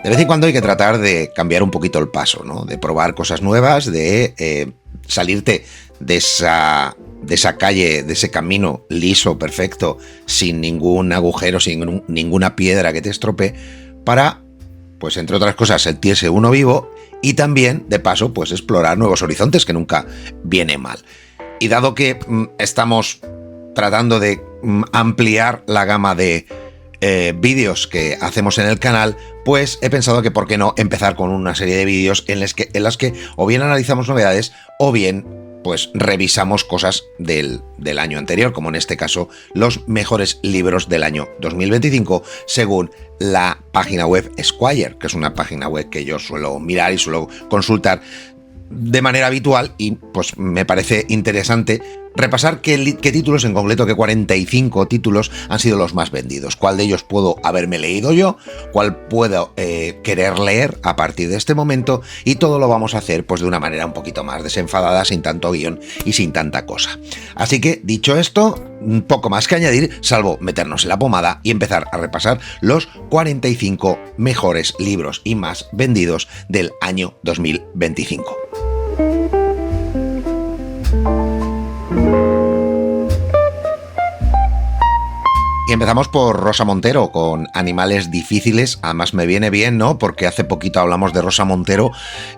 De vez en cuando hay que tratar de cambiar un poquito el paso, ¿no? De probar cosas nuevas, de salirte de esa calle, de ese camino liso, perfecto, sin ningún agujero, sin ninguna piedra que te estropee, para, pues entre otras cosas, sentirse uno vivo y también, de paso, pues explorar nuevos horizontes, que nunca viene mal. Y dado que estamos tratando de ampliar la gama de vídeos que hacemos en el canal, pues he pensado que por qué no empezar con una serie de vídeos en las que o bien analizamos novedades o bien pues revisamos cosas del año anterior, como en este caso los mejores libros del año 2025 según la página web Esquire, que es una página web que yo suelo mirar y suelo consultar de manera habitual, y pues me parece interesante repasar qué títulos, en concreto qué 45 títulos han sido los más vendidos, cuál de ellos puedo haberme leído yo, cuál puedo querer leer a partir de este momento, y todo lo vamos a hacer pues de una manera un poquito más desenfadada, sin tanto guión y sin tanta cosa. Así que, dicho esto, poco más que añadir, salvo meternos en la pomada y empezar a repasar los 45 mejores libros y más vendidos del año 2025. Y empezamos por Rosa Montero, con Animales difíciles. Además me viene bien, ¿no? Porque hace poquito hablamos de Rosa Montero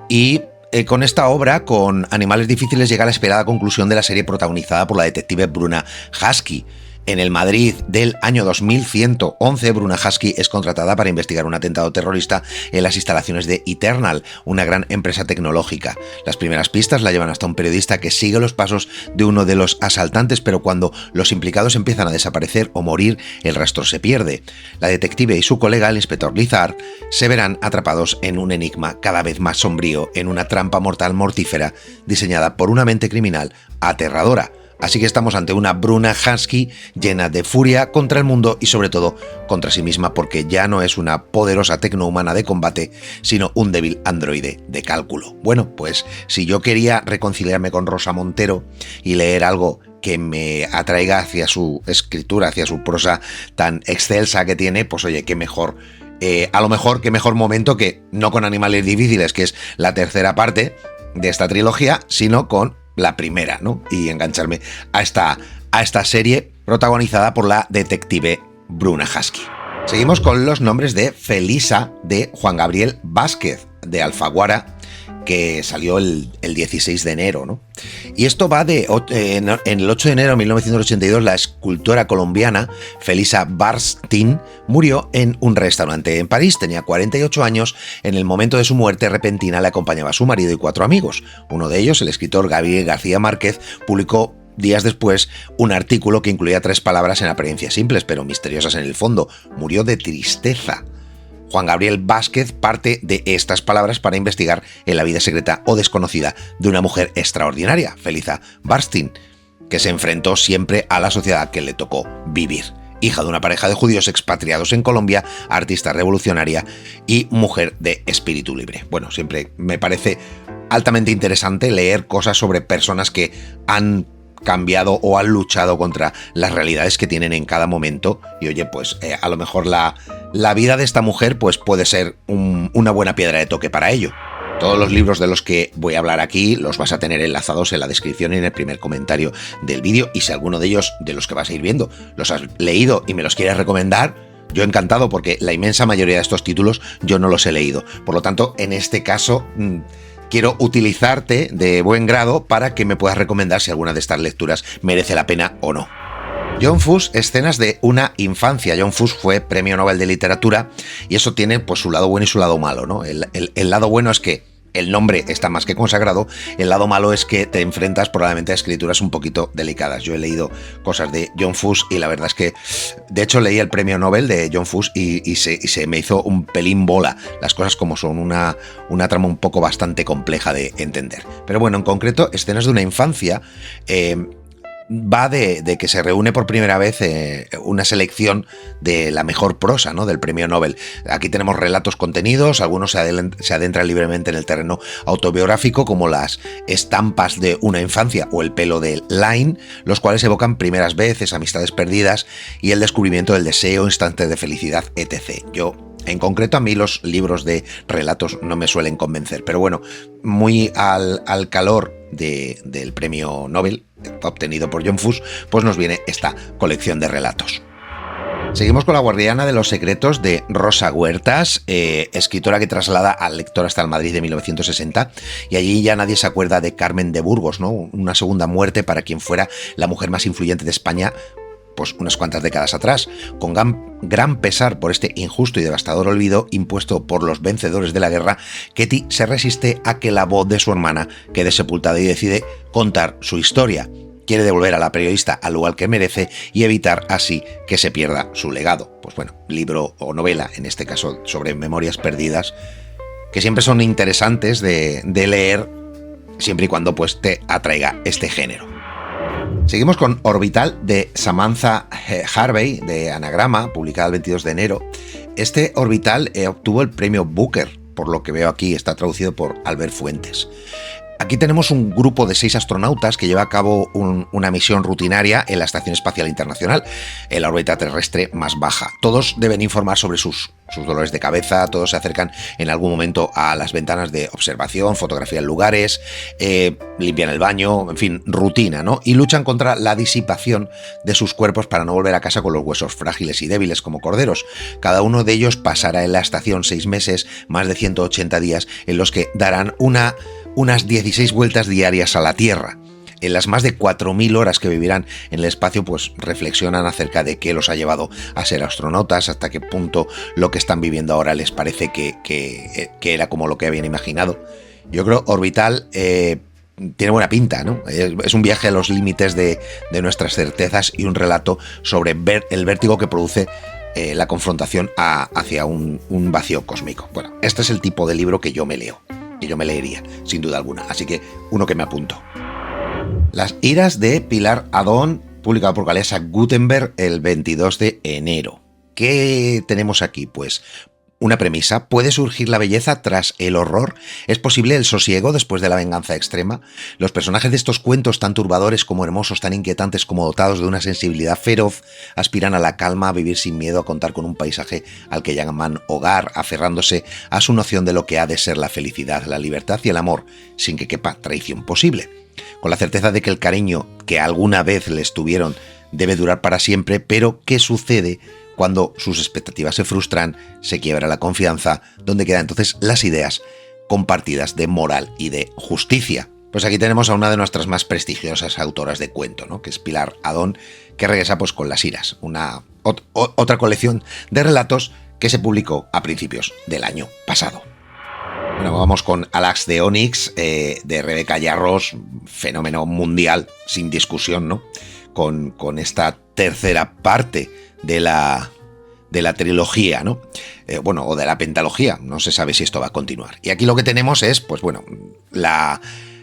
y con esta obra, con Animales difíciles, llega la esperada conclusión de la serie protagonizada por la detective Bruna Husky. En el Madrid del año 2111, Bruna Husky es contratada para investigar un atentado terrorista en las instalaciones de Eternal, una gran empresa tecnológica. Las primeras pistas la llevan hasta un periodista que sigue los pasos de uno de los asaltantes, pero cuando los implicados empiezan a desaparecer o morir, el rastro se pierde. La detective y su colega, el inspector Lizard, se verán atrapados en un enigma cada vez más sombrío, en una trampa mortal mortífera diseñada por una mente criminal aterradora. Así que estamos ante una Bruna Husky llena de furia contra el mundo y sobre todo contra sí misma, porque ya no es una poderosa tecnohumana de combate, sino un débil androide de cálculo. Bueno, pues si yo quería reconciliarme con Rosa Montero y leer algo que me atraiga hacia su escritura, hacia su prosa tan excelsa que tiene, pues oye, qué mejor. A lo mejor, qué mejor momento que no con Animales difíciles, que es la tercera parte de esta trilogía, sino con la primera, ¿no? Y engancharme a esta serie protagonizada por la detective Bruna Husky. Seguimos con los nombres de Felisa, de Juan Gabriel Vázquez, de Alfaguara, que salió el 16 de enero, ¿no? Y esto va en el 8 de enero de 1982, la escultora colombiana Felisa Barstin murió en un restaurante en París. Tenía 48 años. En el momento de su muerte repentina le acompañaba su marido y 4 amigos. Uno de ellos, el escritor Gabriel García Márquez, publicó días después un artículo que incluía 3 palabras en apariencia simples, pero misteriosas en el fondo: murió de tristeza. Juan Gabriel Vázquez parte de estas palabras para investigar en la vida secreta o desconocida de una mujer extraordinaria, Felisa Barstin, que se enfrentó siempre a la sociedad que le tocó vivir. Hija de una pareja de judíos expatriados en Colombia, artista revolucionaria y mujer de espíritu libre. Bueno, siempre me parece altamente interesante leer cosas sobre personas que han cambiado o han luchado contra las realidades que tienen en cada momento, y oye, pues a lo mejor la vida de esta mujer pues puede ser una buena piedra de toque para ello. Todos los libros de los que voy a hablar aquí los vas a tener enlazados en la descripción y en el primer comentario del vídeo, y si alguno de ellos, de los que vas a ir viendo, los has leído y me los quieres recomendar, yo encantado, porque la inmensa mayoría de estos títulos yo no los he leído. Por lo tanto, en este caso quiero utilizarte de buen grado para que me puedas recomendar si alguna de estas lecturas merece la pena o no. John Fuss, Escenas de una infancia. John Fuss fue Premio Nobel de Literatura, y eso tiene pues su lado bueno y su lado malo, ¿no? El lado bueno es que el nombre está más que consagrado. El lado malo es que te enfrentas probablemente a escrituras un poquito delicadas. Yo he leído cosas de John Fuss y la verdad es que, de hecho, leí el premio Nobel de John Fuss y se me hizo un pelín bola las cosas como son, una trama un poco bastante compleja de entender. Pero bueno, en concreto, Escenas de una infancia va de que se reúne por primera vez una selección de la mejor prosa, ¿no?, del premio Nobel. Aquí tenemos relatos contenidos, algunos se adentran libremente en el terreno autobiográfico, como las estampas de una infancia o el pelo de Line, los cuales evocan primeras veces, amistades perdidas y el descubrimiento del deseo, instantes de felicidad, etc. Yo En concreto, a mí los libros de relatos no me suelen convencer, pero bueno, muy al calor del premio Nobel obtenido por John Fuss, pues nos viene esta colección de relatos. Seguimos con La guardiana de los secretos de Rosa Huertas, escritora que traslada al lector hasta el Madrid de 1960, y allí ya nadie se acuerda de Carmen de Burgos, ¿no? Una segunda muerte para quien fuera la mujer más influyente de España, pues unas cuantas décadas atrás. Con gran pesar por este injusto y devastador olvido impuesto por los vencedores de la guerra, Ketty se resiste a que la voz de su hermana quede sepultada y decide contar su historia. Quiere devolver a la periodista al lugar que merece y evitar así que se pierda su legado. Pues bueno, libro o novela, en este caso sobre memorias perdidas, que siempre son interesantes de leer, siempre y cuando pues te atraiga este género. Seguimos con Orbital de Samantha Harvey, de Anagrama, publicada el 22 de enero. Este Orbital obtuvo el premio Booker, por lo que veo aquí, está traducido por Albert Fuentes. Aquí tenemos un grupo de 6 astronautas que lleva a cabo una misión rutinaria en la Estación Espacial Internacional, en la órbita terrestre más baja. Todos deben informar sobre sus dolores de cabeza, todos se acercan en algún momento a las ventanas de observación, fotografían lugares, limpian el baño, en fin, rutina, ¿no? Y luchan contra la disipación de sus cuerpos para no volver a casa con los huesos frágiles y débiles como corderos. Cada uno de ellos pasará en la estación 6 meses, más de 180 días, en los que darán unas 16 vueltas diarias a la Tierra. En las más de 4.000 horas que vivirán en el espacio, pues reflexionan acerca de qué los ha llevado a ser astronautas, hasta qué punto lo que están viviendo ahora les parece que era como lo que habían imaginado. Yo creo Orbital tiene buena pinta, ¿no? Es un viaje a los límites de nuestras certezas y un relato sobre el vértigo que produce la confrontación hacia un vacío cósmico. Bueno, este es el tipo de libro que yo me leo, que yo me leería, sin duda alguna. Así que uno que me apunto. Las iras de Pilar Adón, publicado por Galesa Gutenberg el 22 de enero. ¿Qué tenemos aquí? Pues una premisa. ¿Puede surgir la belleza tras el horror? ¿Es posible el sosiego después de la venganza extrema? Los personajes de estos cuentos, tan turbadores como hermosos, tan inquietantes como dotados de una sensibilidad feroz, aspiran a la calma, a vivir sin miedo, a contar con un paisaje al que llaman hogar, aferrándose a su noción de lo que ha de ser la felicidad, la libertad y el amor, sin que quepa traición posible. Con la certeza de que el cariño que alguna vez les tuvieron debe durar para siempre, pero ¿qué sucede cuando sus expectativas se frustran, se quiebra la confianza, donde quedan entonces las ideas compartidas de moral y de justicia? Pues aquí tenemos a una de nuestras más prestigiosas autoras de cuento, ¿no? Que es Pilar Adón, que regresa pues con Las iras, otra colección de relatos que se publicó a principios del año pasado. Bueno, vamos con Alax de Onyx, de Rebeca Yarros, fenómeno mundial, sin discusión, ¿no? Con esta tercera parte de la trilogía, ¿no? O de la pentalogía, no se sabe si esto va a continuar. Y aquí lo que tenemos es, pues bueno,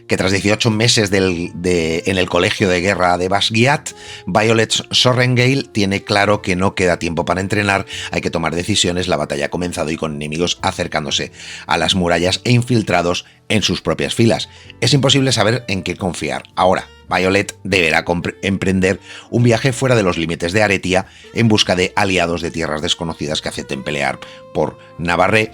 que tras 18 meses en el colegio de guerra de Basgiat, Violet Sorrengale tiene claro que no queda tiempo para entrenar, hay que tomar decisiones, la batalla ha comenzado y con enemigos acercándose a las murallas e infiltrados en sus propias filas. Es imposible saber en qué confiar. Ahora, Violet deberá emprender un viaje fuera de los límites de Aretia en busca de aliados de tierras desconocidas que acepten pelear por Navarre,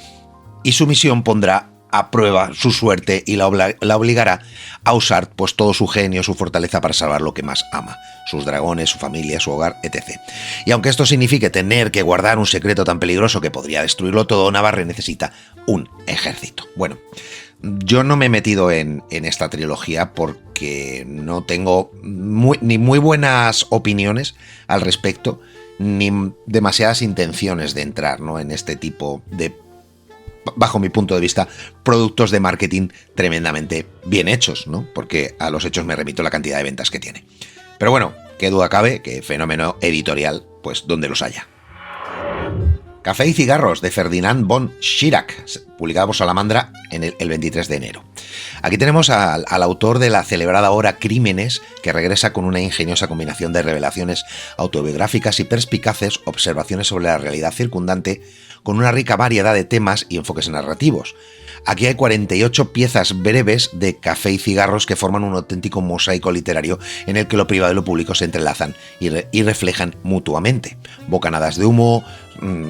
y su misión pondrá a prueba su suerte y la obligará a usar pues todo su genio, su fortaleza para salvar lo que más ama, sus dragones, su familia, su hogar, etc. Y aunque esto signifique tener que guardar un secreto tan peligroso que podría destruirlo todo, Navarre necesita un ejército. Bueno, yo no me he metido en esta trilogía porque no tengo ni muy buenas opiniones al respecto, ni demasiadas intenciones de entrar, ¿no?, en este tipo de, bajo mi punto de vista, productos de marketing tremendamente bien hechos, ¿no? Porque a los hechos me remito la cantidad de ventas que tiene. Pero bueno, qué duda cabe que fenómeno editorial, pues donde los haya. Café y cigarros, de Ferdinand von Schirach, publicado por Salamandra en el 23 de enero. Aquí tenemos al autor de la celebrada obra Crímenes, que regresa con una ingeniosa combinación de revelaciones autobiográficas y perspicaces observaciones sobre la realidad circundante, con una rica variedad de temas y enfoques narrativos. Aquí hay 48 piezas breves de café y cigarros que forman un auténtico mosaico literario en el que lo privado y lo público se entrelazan y reflejan mutuamente. Bocanadas de humo,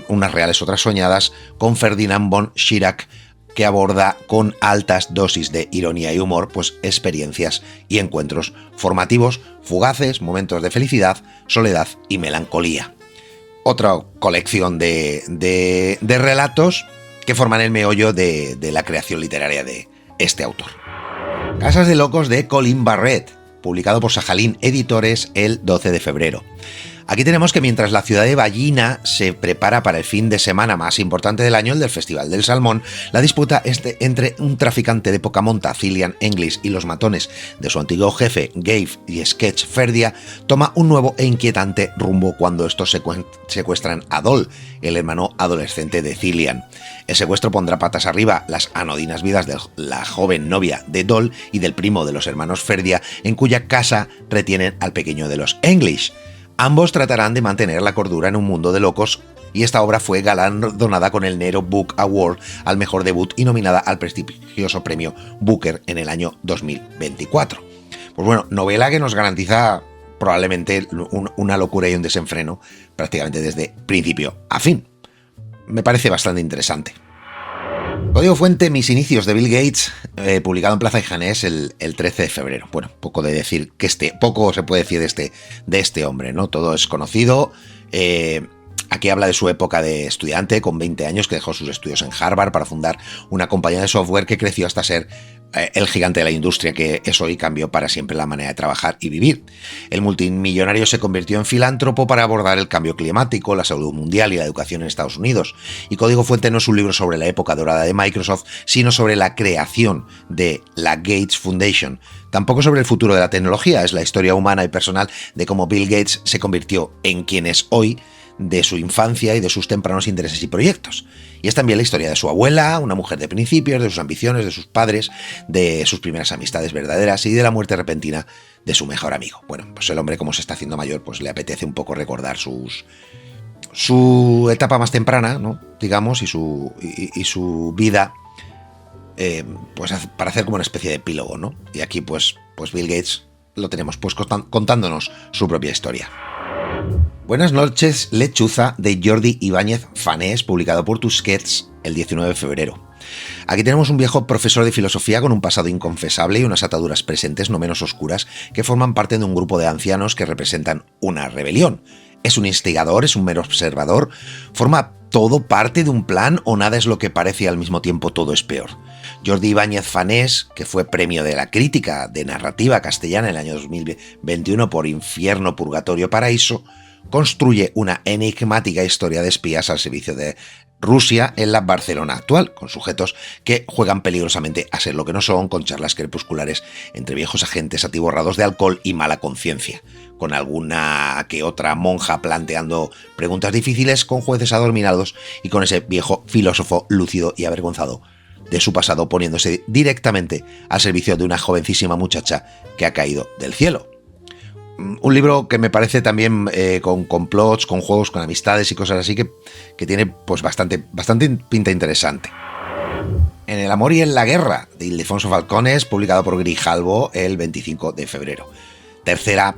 unas reales otras soñadas, con Ferdinand von Schirach, que aborda con altas dosis de ironía y humor, pues experiencias y encuentros formativos, fugaces, momentos de felicidad, soledad y melancolía. Otra colección de relatos que forman el meollo de la creación literaria de este autor. Casas de locos de Colin Barrett, publicado por Sajalín Editores el 12 de febrero. Aquí tenemos que mientras la ciudad de Ballina se prepara para el fin de semana más importante del año, el del Festival del Salmón, la disputa entre un traficante de poca monta, Cillian English, y los matones de su antiguo jefe, Gabe y Sketch Ferdia, toma un nuevo e inquietante rumbo cuando estos secuestran a Doll, el hermano adolescente de Cillian. El secuestro pondrá patas arriba las anodinas vidas de la joven novia de Doll y del primo de los hermanos Ferdia, en cuya casa retienen al pequeño de los English. Ambos tratarán de mantener la cordura en un mundo de locos, y esta obra fue galardonada con el Nero Book Award al mejor debut y nominada al prestigioso premio Booker en el año 2024. Pues bueno, novela que nos garantiza probablemente una locura y un desenfreno prácticamente desde principio a fin. Me parece bastante interesante. Código fuente, Mis inicios, de Bill Gates, publicado en Plaza y Janés el 13 de febrero. Bueno, poco se puede decir de este hombre, ¿no? Todo es conocido. Aquí habla de su época de estudiante, con 20 años, que dejó sus estudios en Harvard para fundar una compañía de software que creció hasta ser el gigante de la industria que es hoy, cambió para siempre la manera de trabajar y vivir. El multimillonario se convirtió en filántropo para abordar el cambio climático, la salud mundial y la educación en Estados Unidos. Y Código Fuente no es un libro sobre la época dorada de Microsoft, sino sobre la creación de la Gates Foundation. Tampoco sobre el futuro de la tecnología, es la historia humana y personal de cómo Bill Gates se convirtió en quien es hoy, de su infancia y de sus tempranos intereses y proyectos. Y es también la historia de su abuela, una mujer de principios, de sus ambiciones, de sus padres, de sus primeras amistades verdaderas y de la muerte repentina de su mejor amigo. Bueno, pues el hombre, como se está haciendo mayor, pues le apetece un poco recordar su etapa más temprana, ¿no? Digamos, y su vida, pues para hacer como una especie de epílogo, ¿no? Y aquí pues Bill Gates lo tenemos pues contándonos su propia historia. Buenas noches, Lechuza, de Jordi Ibáñez Fanés, publicado por Tusquets el 19 de febrero. Aquí tenemos un viejo profesor de filosofía con un pasado inconfesable y unas ataduras presentes no menos oscuras que forman parte de un grupo de ancianos que representan una rebelión. ¿Es un instigador? ¿Es un mero observador? ¿Forma todo parte de un plan o nada es lo que parece y al mismo tiempo todo es peor? Jordi Ibáñez Fanés, que fue premio de la crítica de narrativa castellana en el año 2021 por Infierno, Purgatorio, Paraíso, construye una enigmática historia de espías al servicio de Rusia en la Barcelona actual, con sujetos que juegan peligrosamente a ser lo que no son, con charlas crepusculares entre viejos agentes atiborrados de alcohol y mala conciencia, con alguna que otra monja planteando preguntas difíciles, con jueces adormilados y con ese viejo filósofo lúcido y avergonzado de su pasado poniéndose directamente al servicio de una jovencísima muchacha que ha caído del cielo. Un libro que me parece también con complots, con juegos, con amistades y cosas así que tiene pues bastante pinta interesante. En el amor y en la guerra, de Ildefonso Falcones, publicado por Grijalbo el 25 de febrero. Tercera,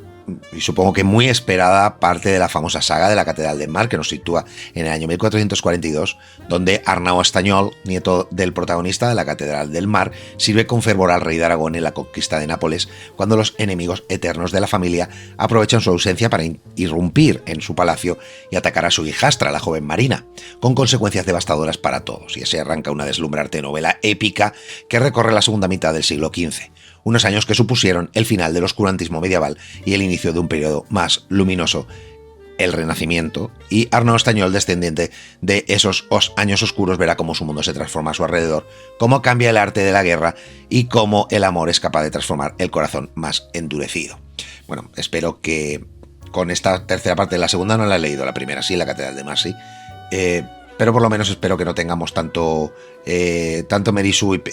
y supongo que muy esperada, parte de la famosa saga de la Catedral del Mar, que nos sitúa en el año 1442, donde Arnau Estanyol, nieto del protagonista de la Catedral del Mar, sirve con fervor al rey de Aragón en la conquista de Nápoles, cuando los enemigos eternos de la familia aprovechan su ausencia para irrumpir en su palacio y atacar a su hijastra, la joven Marina, con consecuencias devastadoras para todos, y así arranca una deslumbrante novela épica que recorre la segunda mitad del siglo XV. Unos años que supusieron el final del oscurantismo medieval y el inicio de un periodo más luminoso, el Renacimiento, y Arnau Estanyol, descendiente de esos años oscuros, verá cómo su mundo se transforma a su alrededor, cómo cambia el arte de la guerra y cómo el amor es capaz de transformar el corazón más endurecido. Bueno, espero que con esta tercera parte, la segunda no la he leído, la primera sí, la Catedral de Mar sí, pero por lo menos espero que no tengamos tanto Mary Sue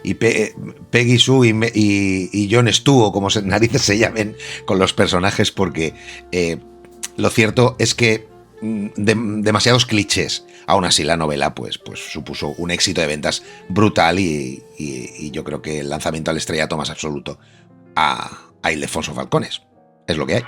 y Peggy Sue y Jon Stu, o como narices se llamen con los personajes, porque lo cierto es que demasiados clichés. Aún así, la novela pues supuso un éxito de ventas brutal y yo creo que el lanzamiento al estrellato más absoluto a Ildefonso Falcones. Es lo que hay.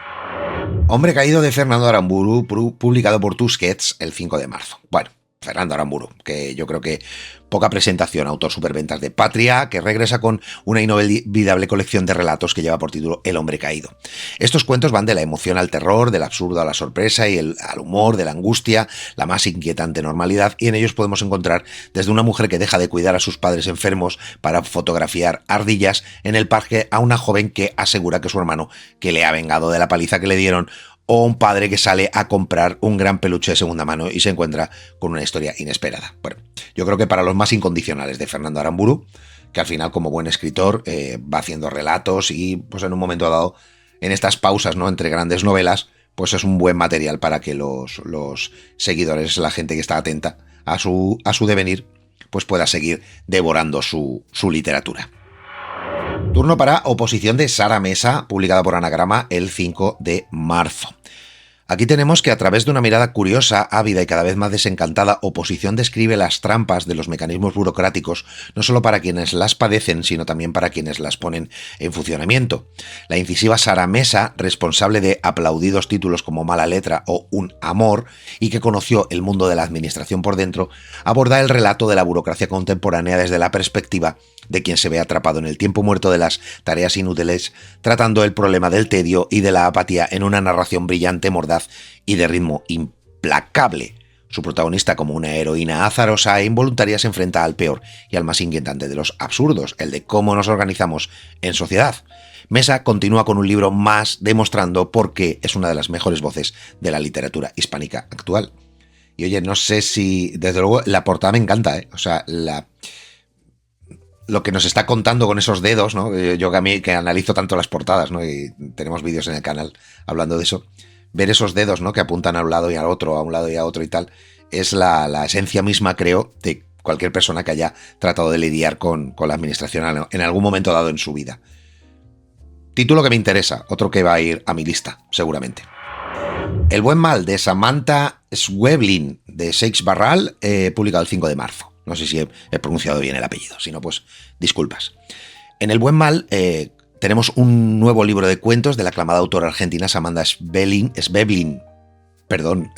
Hombre caído de Fernando Aramburu, publicado por Tusquets el 5 de marzo. Bueno, Fernando Aramburu, que yo creo que poca presentación, autor superventas de Patria, que regresa con una inolvidable colección de relatos que lleva por título El hombre caído. Estos cuentos van de la emoción al terror, del absurdo a la sorpresa y al humor, de la angustia, la más inquietante normalidad, y en ellos podemos encontrar desde una mujer que deja de cuidar a sus padres enfermos para fotografiar ardillas en el parque a una joven que asegura que su hermano, que le ha vengado de la paliza que le dieron, o un padre que sale a comprar un gran peluche de segunda mano y se encuentra con una historia inesperada. Bueno, yo creo que para los más incondicionales de Fernando Aramburu, que al final como buen escritor va haciendo relatos y pues en un momento dado, en estas pausas, ¿no?, entre grandes novelas, pues es un buen material para que los seguidores, la gente que está atenta a su devenir, pues pueda seguir devorando su literatura. Turno para Oposición de Sara Mesa, publicada por Anagrama el 5 de marzo. Aquí tenemos que a través de una mirada curiosa, ávida y cada vez más desencantada, Oposición describe las trampas de los mecanismos burocráticos, no solo para quienes las padecen, sino también para quienes las ponen en funcionamiento. La incisiva Sara Mesa, responsable de aplaudidos títulos como Mala letra o Un amor, y que conoció el mundo de la administración por dentro, aborda el relato de la burocracia contemporánea desde la perspectiva de quien se ve atrapado en el tiempo muerto de las tareas inútiles, tratando el problema del tedio y de la apatía en una narración brillante, mordaz y de ritmo implacable. Su protagonista, como una heroína azarosa e involuntaria, se enfrenta al peor y al más inquietante de los absurdos, el de cómo nos organizamos en sociedad. Mesa continúa con un libro más demostrando por qué es una de las mejores voces de la literatura hispánica actual. Y oye, no sé si... Desde luego, la portada me encanta, ¿eh? O sea, lo que nos está contando con esos dedos, ¿no? Yo que analizo tanto las portadas, ¿no? Y tenemos vídeos en el canal hablando de eso. Ver esos dedos, ¿no?, que apuntan a un lado y al otro, a un lado y a otro y tal, es la esencia misma, creo, de cualquier persona que haya tratado de lidiar con la administración en algún momento dado en su vida. Título que me interesa, otro que va a ir a mi lista, seguramente. El buen mal, de Samantha Schweblin, de Seix Barral, publicado el 5 de marzo. No sé si he pronunciado bien el apellido, si no, pues disculpas. En El buen mal tenemos un nuevo libro de cuentos de la aclamada autora argentina Samantha Schweblin. Perdón.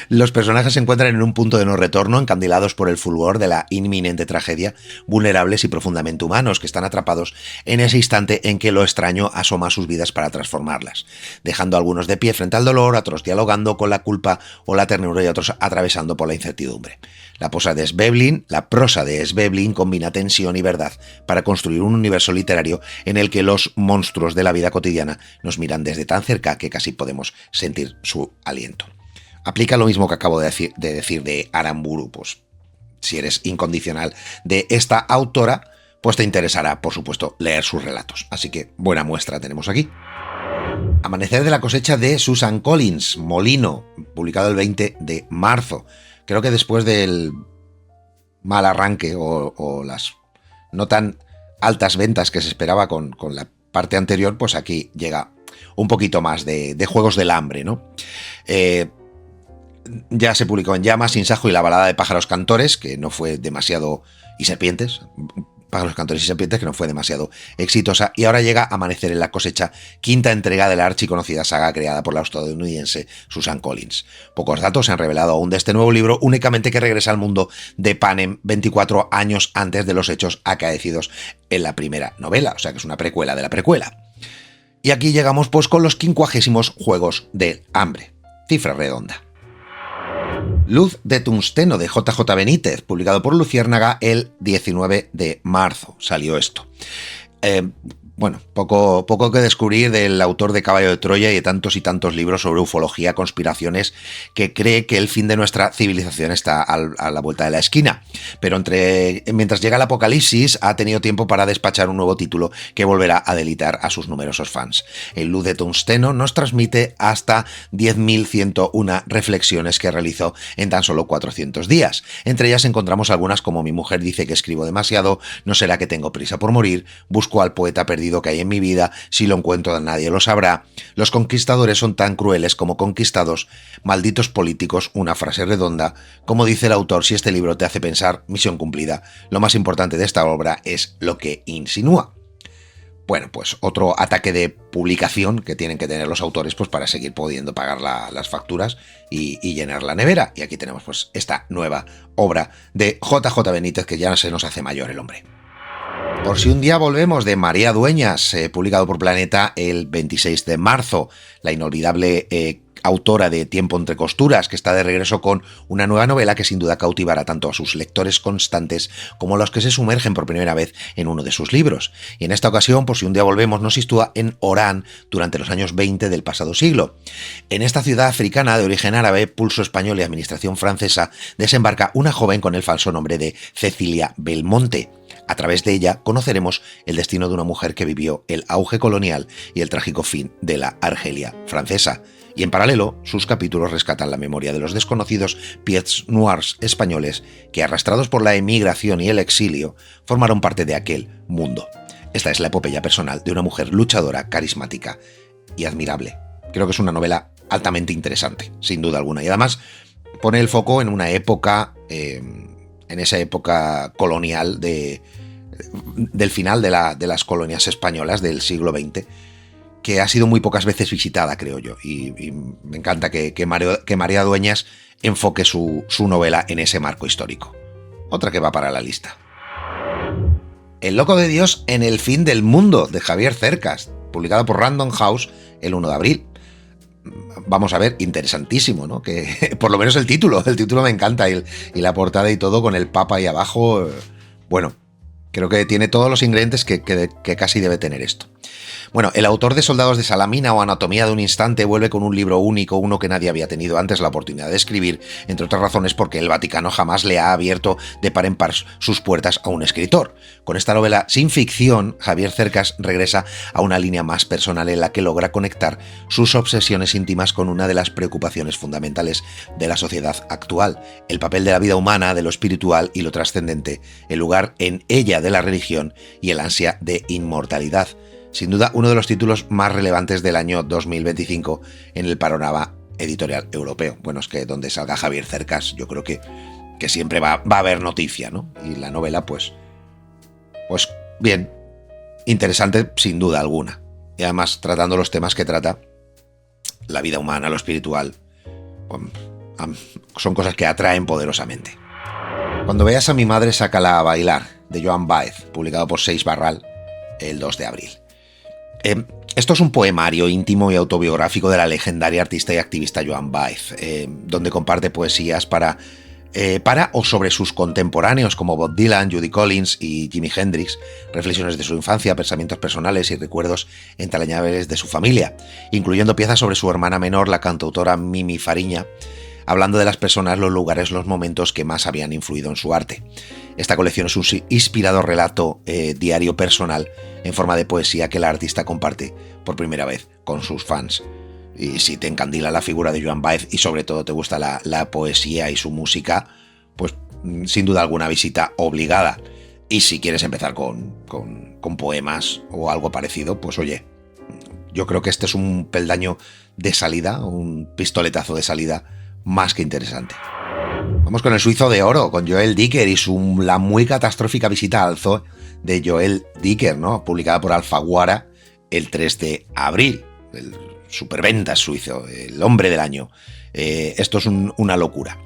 Los personajes se encuentran en un punto de no retorno, encandilados por el fulgor de la inminente tragedia, vulnerables y profundamente humanos, que están atrapados en ese instante en que lo extraño asoma a sus vidas para transformarlas, dejando a algunos de pie frente al dolor, a otros dialogando con la culpa o la ternura y a otros atravesando por la incertidumbre. La prosa de Schweblin combina tensión y verdad para construir un universo literario en el que los monstruos de la vida cotidiana nos miran desde tan cerca que casi podemos sentir su aliento. Aplica lo mismo que acabo de decir de Aramburu, pues si eres incondicional de esta autora, pues te interesará, por supuesto, leer sus relatos. Así que buena muestra tenemos aquí. Amanecer de la cosecha de Susan Collins, Molino, publicado el 20 de marzo. Creo que después del mal arranque o las no tan altas ventas que se esperaba con la parte anterior, pues aquí llega un poquito más de Juegos del Hambre, ¿no? Ya se publicó en Llamas, Sin Sajo y La balada de pájaros cantores, que no fue demasiado... y serpientes... Pájaros cantores y serpientes, que no fue demasiado exitosa, y ahora llega Amanecer en la cosecha, quinta entrega de la archiconocida saga creada por la estadounidense Susan Collins. Pocos datos se han revelado aún de este nuevo libro, únicamente que regresa al mundo de Panem 24 años antes de los hechos acaecidos en la primera novela, o sea que es una precuela de la precuela. Y aquí llegamos pues con los 50º Juegos del Hambre. Cifra redonda. Luz de tungsteno, de JJ Benítez, publicado por Luciérnaga el 19 de marzo. Salió esto. Bueno, poco que descubrir del autor de Caballo de Troya y de tantos y tantos libros sobre ufología, conspiraciones, que cree que el fin de nuestra civilización está a la vuelta de la esquina. Pero mientras llega el apocalipsis, ha tenido tiempo para despachar un nuevo título que volverá a delitar a sus numerosos fans. El Luz de tungsteno nos transmite hasta 10.101 reflexiones que realizó en tan solo 400 días. Entre ellas encontramos algunas como Mi mujer dice que escribo demasiado, No será que tengo prisa por morir, Busco al poeta perdido perdido que hay en mi vida, si lo encuentro nadie lo sabrá, los conquistadores son tan crueles como conquistados, malditos políticos, una frase redonda. Como dice el autor, si este libro te hace pensar, misión cumplida. Lo más importante de esta obra es lo que insinúa. Bueno, pues otro ataque de publicación que tienen que tener los autores pues para seguir pudiendo pagar las facturas y llenar la nevera. Y aquí tenemos pues esta nueva obra de JJ Benítez, que ya se nos hace mayor el hombre. Por si un día volvemos, de María Dueñas, publicado por Planeta el 26 de marzo, la inolvidable autora de Tiempo entre costuras, que está de regreso con una nueva novela que sin duda cautivará tanto a sus lectores constantes como a los que se sumergen por primera vez en uno de sus libros. Y en esta ocasión, por si un día volvemos, nos sitúa en Orán durante los años 20 del pasado siglo. En esta ciudad africana de origen árabe, pulso español y administración francesa, desembarca una joven con el falso nombre de Cecilia Belmonte. A través de ella conoceremos el destino de una mujer que vivió el auge colonial y el trágico fin de la Argelia francesa. Y en paralelo, sus capítulos rescatan la memoria de los desconocidos pieds noirs españoles que, arrastrados por la emigración y el exilio, formaron parte de aquel mundo. Esta es la epopeya personal de una mujer luchadora, carismática y admirable. Creo que es una novela altamente interesante, sin duda alguna. Y además pone el foco en una época, en esa época colonial del final de las colonias españolas del siglo XX, que ha sido muy pocas veces visitada, creo yo, y me encanta que María Dueñas enfoque su novela en ese marco histórico. Otra que va para la lista. El loco de Dios en el fin del mundo, de Javier Cercas, publicado por Random House el 1 de abril. Vamos a ver, interesantísimo, ¿no? Que por lo menos el título me encanta, y la portada y todo con el Papa ahí abajo. Bueno, creo que tiene todos los ingredientes que casi debe tener esto. Bueno, el autor de Soldados de Salamina o Anatomía de un instante vuelve con un libro único, uno que nadie había tenido antes la oportunidad de escribir, entre otras razones porque el Vaticano jamás le ha abierto de par en par sus puertas a un escritor. Con esta novela sin ficción, Javier Cercas regresa a una línea más personal en la que logra conectar sus obsesiones íntimas con una de las preocupaciones fundamentales de la sociedad actual: el papel de la vida humana, de lo espiritual y lo trascendente, el lugar en ella de la religión y el ansia de inmortalidad. Sin duda, uno de los títulos más relevantes del año 2025 en el panorama editorial europeo. Bueno, es que donde salga Javier Cercas, yo creo que siempre va a haber noticia, ¿no? Y la novela, pues bien, interesante sin duda alguna. Y además, tratando los temas que trata, la vida humana, lo espiritual, son cosas que atraen poderosamente. Cuando veas a mi madre, sácala a bailar, de Joan Baez, publicado por Seix Barral el 2 de abril. Esto es un poemario íntimo y autobiográfico de la legendaria artista y activista Joan Baez, donde comparte poesías para o sobre sus contemporáneos como Bob Dylan, Judy Collins y Jimi Hendrix, reflexiones de su infancia, pensamientos personales y recuerdos entrañables de su familia, incluyendo piezas sobre su hermana menor, la cantautora Mimi Fariña, hablando de las personas, los lugares, los momentos que más habían influido en su arte. Esta colección es un inspirado relato diario personal en forma de poesía que la artista comparte por primera vez con sus fans. Y si te encandila la figura de Joan Baez y sobre todo te gusta la poesía y su música, pues sin duda alguna visita obligada. Y si quieres empezar con poemas o algo parecido, pues oye, yo creo que este es un peldaño de salida, un pistoletazo de salida más que interesante. Vamos con El suizo de oro, con Joel Dicker y la muy catastrófica visita al zoo de Joel Dicker, ¿no? Publicada por Alfaguara el 3 de abril. El superventas suizo, el hombre del año. Esto es una locura.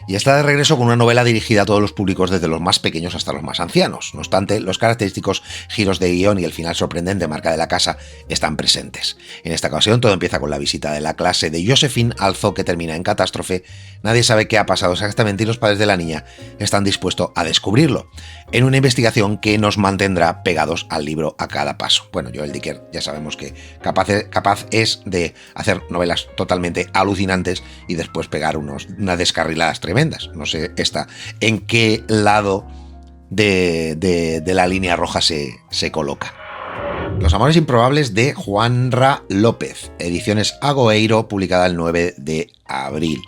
Y está de regreso con una novela dirigida a todos los públicos, desde los más pequeños hasta los más ancianos. No obstante, los característicos giros de guión y el final sorprendente marca de la casa están presentes. En esta ocasión todo empieza con la visita de la clase de Josephine al zoo, que termina en catástrofe. Nadie sabe qué ha pasado exactamente y los padres de la niña están dispuestos a descubrirlo, en una investigación que nos mantendrá pegados al libro a cada paso. Bueno, Joel Dicker ya sabemos que capaz es de hacer novelas totalmente alucinantes y después pegar unas descarriladas tremendas. No sé en qué lado de la línea roja se coloca. Los amores improbables, de Juanra López, ediciones Agoeiro, publicada el 9 de abril.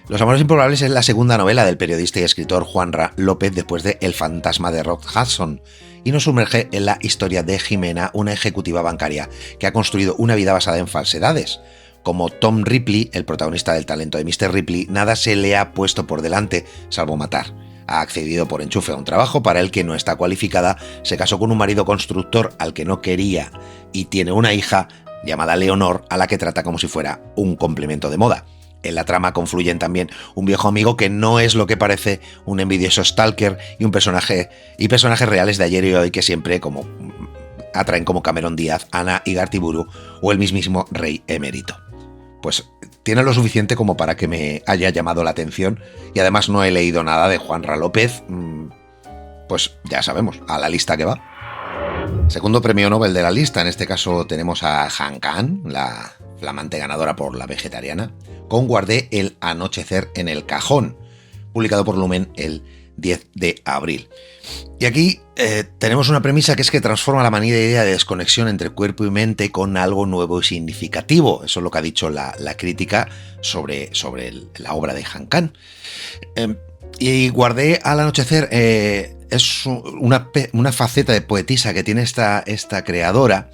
Los amores improbables es la segunda novela del periodista y escritor Juanra López después de El fantasma de Rock Hudson, y nos sumerge en la historia de Jimena, una ejecutiva bancaria que ha construido una vida basada en falsedades. Como Tom Ripley, el protagonista del talento de Mr. Ripley, nada se le ha puesto por delante, salvo matar. Ha accedido por enchufe a un trabajo para el que no está cualificada, se casó con un marido constructor al que no quería y tiene una hija llamada Leonor a la que trata como si fuera un complemento de moda. En la trama confluyen también un viejo amigo que no es lo que parece, un envidioso stalker y personajes reales de ayer y hoy que siempre atraen como Cameron Díaz, Ana Igartiburu o el mismísimo Rey Emérito. Pues tiene lo suficiente como para que me haya llamado la atención y además no he leído nada de Juanra López, pues ya sabemos, a la lista que va. Segundo premio Nobel de la lista, en este caso tenemos a Han Kang, la flamante ganadora por La vegetariana, con Guardé el anochecer en el cajón, publicado por Lumen el 10 de abril. Y aquí tenemos una premisa que es que transforma la manida idea de desconexión entre cuerpo y mente con algo nuevo y significativo. Eso es lo que ha dicho la crítica sobre la obra de Han Kang. Y Guardé al anochecer es una faceta de poetisa que tiene esta creadora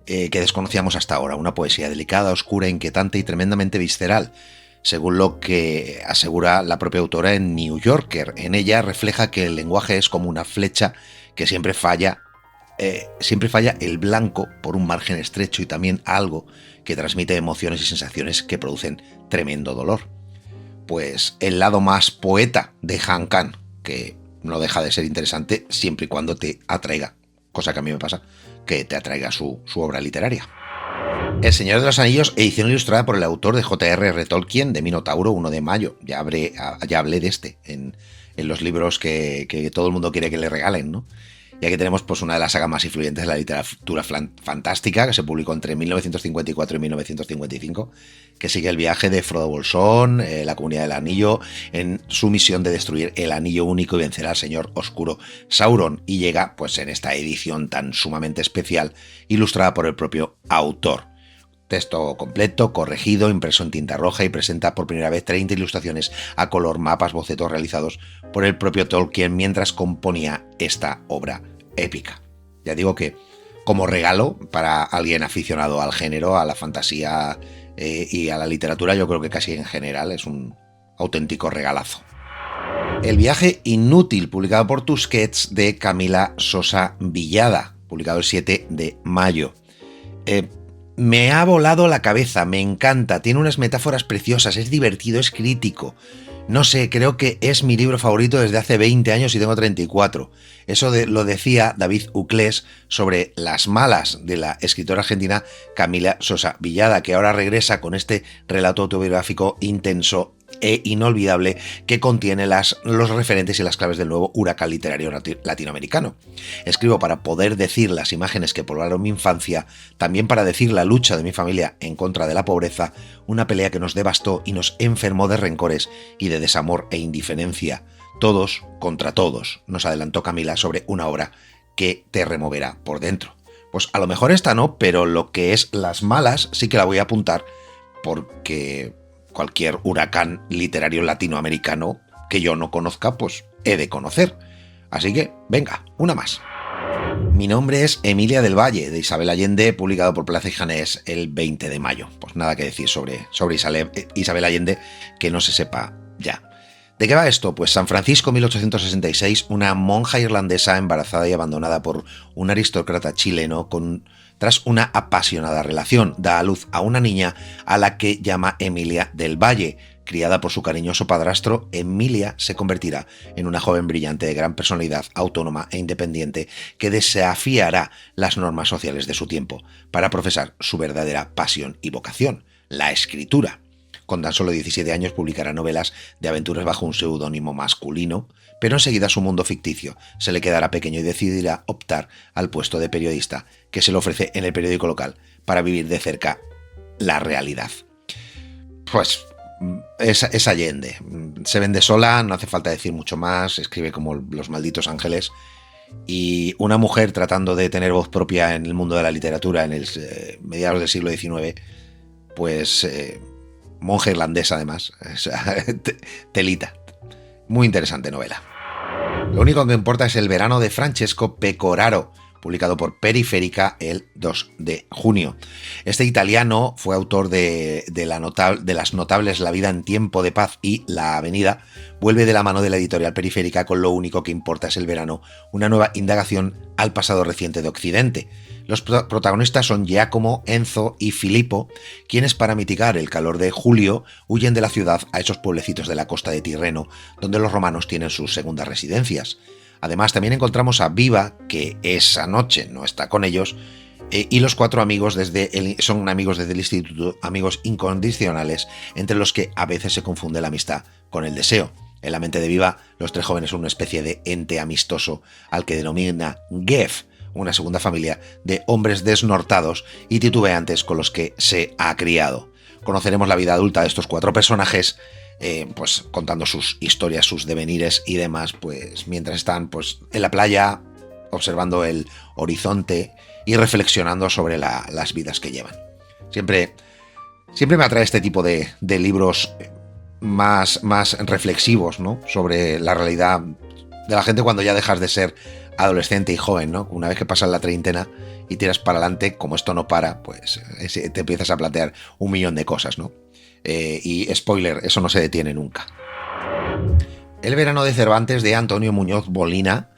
que desconocíamos hasta ahora. Una poesía delicada, oscura, inquietante y tremendamente visceral, según lo que asegura la propia autora en New Yorker. En ella refleja que el lenguaje es como una flecha que siempre falla el blanco por un margen estrecho y también algo que transmite emociones y sensaciones que producen tremendo dolor. Pues el lado más poeta de Han Kang, que no deja de ser interesante siempre y cuando te atraiga, cosa que a mí me pasa, que te atraiga su obra literaria. El Señor de los Anillos, edición ilustrada por el autor de J.R.R. Tolkien, de Minotauro, 1 de mayo. Ya hablé de este en los libros que todo el mundo quiere que le regalen, ¿no? Y aquí tenemos pues una de las sagas más influyentes de la literatura fantástica, que se publicó entre 1954 y 1955, que sigue el viaje de Frodo Bolsón, la Comunidad del Anillo, en su misión de destruir el Anillo Único y vencer al Señor Oscuro Sauron, y llega pues en esta edición tan sumamente especial, ilustrada por el propio autor. Texto completo, corregido, impreso en tinta roja y presenta por primera vez 30 ilustraciones a color, mapas, bocetos realizados por el propio Tolkien mientras componía esta obra épica. Ya digo que como regalo para alguien aficionado al género, a la fantasía y a la literatura, yo creo que casi en general es un auténtico regalazo. El viaje inútil, publicado por Tusquets, de Camila Sosa Villada, publicado el 7 de mayo. Me ha volado la cabeza, me encanta, tiene unas metáforas preciosas, es divertido, es crítico. No sé, creo que es mi libro favorito desde hace 20 años y tengo 34. Eso lo decía David Uclés sobre Las malas, de la escritora argentina Camila Sosa Villada, que ahora regresa con este relato autobiográfico intenso e inolvidable que contiene los referentes y las claves del nuevo huracán literario latinoamericano. Escribo para poder decir las imágenes que poblaron mi infancia, también para decir la lucha de mi familia en contra de la pobreza, una pelea que nos devastó y nos enfermó de rencores y de desamor e indiferencia. Todos contra todos, nos adelantó Camila sobre una obra que te removerá por dentro. Pues a lo mejor esta no, pero lo que es Las malas sí que la voy a apuntar, porque cualquier huracán literario latinoamericano que yo no conozca, pues he de conocer. Así que, venga, una más. Mi nombre es Emilia del Valle, de Isabel Allende, publicado por Plaza y Janés el 20 de mayo. Pues nada que decir sobre Isabel Allende que no se sepa ya. ¿De qué va esto? Pues San Francisco, 1866, una monja irlandesa embarazada y abandonada por un aristócrata chileno tras una apasionada relación, da a luz a una niña a la que llama Emilia del Valle. Criada por su cariñoso padrastro, Emilia se convertirá en una joven brillante de gran personalidad, autónoma e independiente, que desafiará las normas sociales de su tiempo para profesar su verdadera pasión y vocación, la escritura. Con tan solo 17 años publicará novelas de aventuras bajo un seudónimo masculino, pero enseguida su mundo ficticio se le quedará pequeño y decidirá optar al puesto de periodista que se le ofrece en el periódico local para vivir de cerca la realidad. Pues es Allende. Se vende sola, no hace falta decir mucho más, escribe como los malditos ángeles, y una mujer tratando de tener voz propia en el mundo de la literatura en el mediados del siglo XIX, pues monja irlandesa además, telita. Muy interesante novela. Lo único que importa es El verano de Francesco Pecoraro, publicado por Periférica el 2 de junio. Este italiano fue autor de las notables La vida en tiempo de paz y La avenida. Vuelve de la mano de la editorial Periférica con Lo único que importa es el verano, una nueva indagación al pasado reciente de Occidente. Los protagonistas son Giacomo, Enzo y Filippo, quienes para mitigar el calor de julio huyen de la ciudad a esos pueblecitos de la costa de Tirreno, donde los romanos tienen sus segundas residencias. Además, también encontramos a Viva, que esa noche no está con ellos, y los cuatro amigos son amigos desde el instituto, amigos incondicionales, entre los que a veces se confunde la amistad con el deseo. En la mente de Viva, los tres jóvenes son una especie de ente amistoso al que denomina Gef, una segunda familia de hombres desnortados y titubeantes con los que se ha criado. Conoceremos la vida adulta de estos cuatro personajes, pues contando sus historias, sus devenires y demás, pues mientras están pues en la playa observando el horizonte y reflexionando sobre las vidas que llevan. Siempre me atrae este tipo de libros más reflexivos, ¿no? Sobre la realidad de la gente cuando ya dejas de ser adolescente y joven, ¿no? Una vez que pasas la treintena y tiras para adelante, como esto no para, pues te empiezas a plantear un millón de cosas, ¿no? Y spoiler, eso no se detiene nunca. El verano de Cervantes de Antonio Muñoz Molina,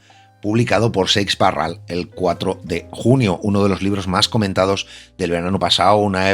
publicado por Seix Barral el 4 de junio, uno de los libros más comentados del verano pasado, una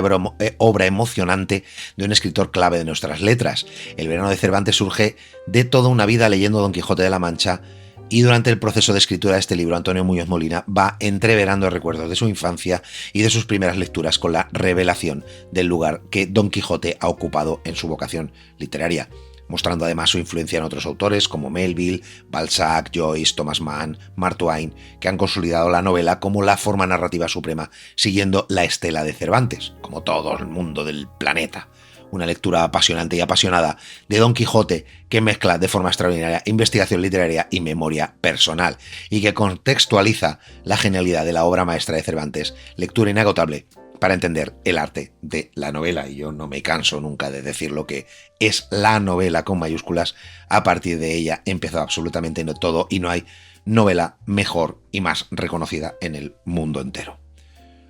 obra emocionante de un escritor clave de nuestras letras. El verano de Cervantes surge de toda una vida leyendo Don Quijote de la Mancha, y durante el proceso de escritura de este libro, Antonio Muñoz Molina va entreverando recuerdos de su infancia y de sus primeras lecturas con la revelación del lugar que Don Quijote ha ocupado en su vocación literaria, mostrando además su influencia en otros autores como Melville, Balzac, Joyce, Thomas Mann, Mark Twain, que han consolidado la novela como la forma narrativa suprema, siguiendo la estela de Cervantes, como todo el mundo del planeta. Una lectura apasionante y apasionada de Don Quijote que mezcla de forma extraordinaria investigación literaria y memoria personal, y que contextualiza la genialidad de la obra maestra de Cervantes, lectura inagotable para entender el arte de la novela. Y yo no me canso nunca de decir lo que es la novela con mayúsculas. A partir de ella empezó absolutamente todo y no hay novela mejor y más reconocida en el mundo entero.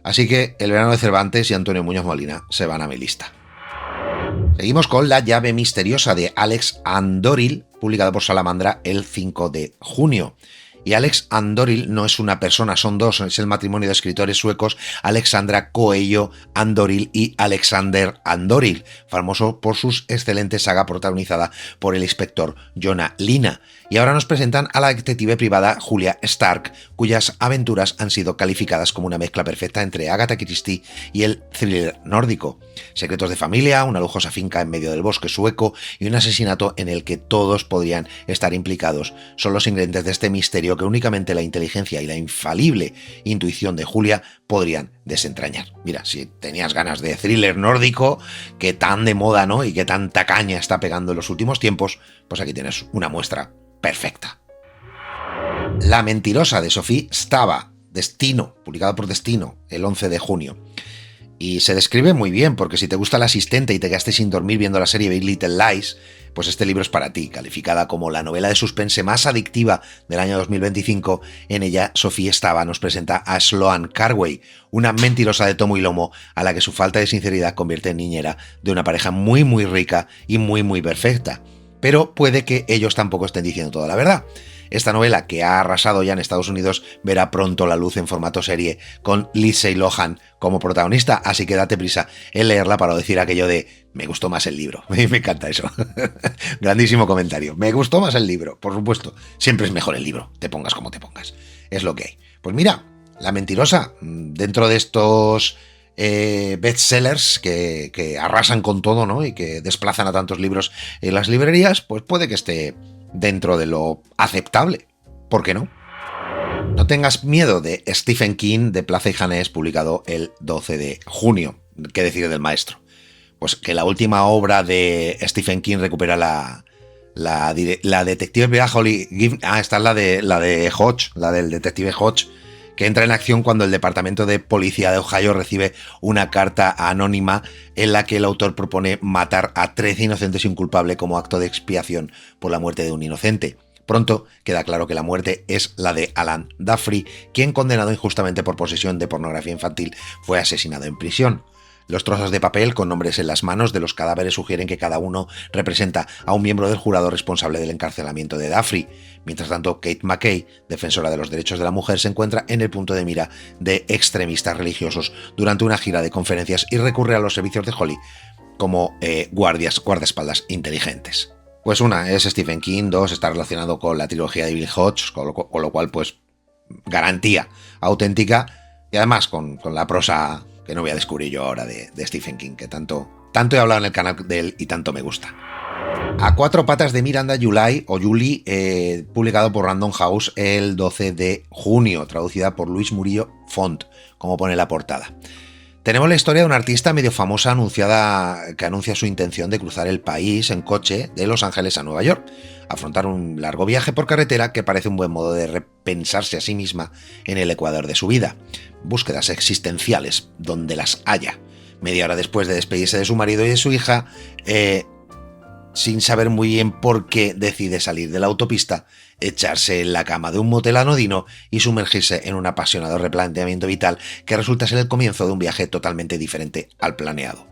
Así que El verano de Cervantes y Antonio Muñoz Molina se van a mi lista. Seguimos con La llave misteriosa de Alex Andoril, publicado por Salamandra el 5 de junio. Y Alex Andoril no es una persona, son dos, es el matrimonio de escritores suecos Alexandra Coello Andoril y Alexander Andoril, famoso por sus excelentes saga protagonizada por el inspector Jonah Lina. Y ahora nos presentan a la detective privada Julia Stark, cuyas aventuras han sido calificadas como una mezcla perfecta entre Agatha Christie y el thriller nórdico. Secretos de familia, una lujosa finca en medio del bosque sueco y un asesinato en el que todos podrían estar implicados son los ingredientes de este misterio que únicamente la inteligencia y la infalible intuición de Julia podrían desentrañar. Mira, si tenías ganas de thriller nórdico, que tan de moda, ¿no? Y que tanta caña está pegando en los últimos tiempos, pues aquí tienes una muestra perfecta. La mentirosa de Sophie Stava, Destino, publicado por Destino el 11 de junio. Y se describe muy bien, porque si te gusta El asistente y te quedaste sin dormir viendo la serie Big Little Lies, pues este libro es para ti. Calificada como la novela de suspense más adictiva del año 2025, en ella Sophie Stava nos presenta a Sloane Carway, una mentirosa de tomo y lomo a la que su falta de sinceridad convierte en niñera de una pareja muy muy rica y muy muy perfecta. Pero puede que ellos tampoco estén diciendo toda la verdad. Esta novela, que ha arrasado ya en Estados Unidos, verá pronto la luz en formato serie, con Lindsay Lohan como protagonista, así que date prisa en leerla para decir aquello de me gustó más el libro. Me encanta eso. Grandísimo comentario. Me gustó más el libro, por supuesto. Siempre es mejor el libro, te pongas como te pongas. Es lo que hay. Pues mira, La mentirosa, dentro de estos bestsellers que arrasan con todo, ¿no? Y que desplazan a tantos libros en las librerías, pues puede que esté dentro de lo aceptable. ¿Por qué no? No tengas miedo, de Stephen King, de Plaza y Janés, publicado el 12 de junio. ¿Qué decir del maestro? Pues que la última obra de Stephen King recupera la detective privada Holly Given. Esta es la de Hodge, la del detective Hodge, que entra en acción cuando el Departamento de Policía de Ohio recibe una carta anónima en la que el autor propone matar a 13 inocentes y un culpable como acto de expiación por la muerte de un inocente. Pronto queda claro que la muerte es la de Alan Duffy, quien, condenado injustamente por posesión de pornografía infantil, fue asesinado en prisión. Los trozos de papel con nombres en las manos de los cadáveres sugieren que cada uno representa a un miembro del jurado responsable del encarcelamiento de Duffy. Mientras tanto, Kate McKay, defensora de los derechos de la mujer, se encuentra en el punto de mira de extremistas religiosos durante una gira de conferencias y recurre a los servicios de Holly como guardaespaldas inteligentes. Pues una es Stephen King, dos está relacionado con la trilogía de Bill Hodge, con lo cual pues garantía auténtica, y además con la prosa que no voy a descubrir yo ahora de Stephen King, que tanto he hablado en el canal de él y tanto me gusta. A cuatro patas de Miranda July, publicado por Random House el 12 de junio, traducida por Luis Murillo Font, como pone la portada. Tenemos la historia de una artista medio famosa que anuncia su intención de cruzar el país en coche de Los Ángeles a Nueva York, afrontar un largo viaje por carretera que parece un buen modo de repensarse a sí misma en el ecuador de su vida. Búsquedas existenciales, donde las haya. Media hora después de despedirse de su marido y de su hija, sin saber muy bien por qué, decide salir de la autopista, echarse en la cama de un motel anodino y sumergirse en un apasionado replanteamiento vital que resulta ser el comienzo de un viaje totalmente diferente al planeado.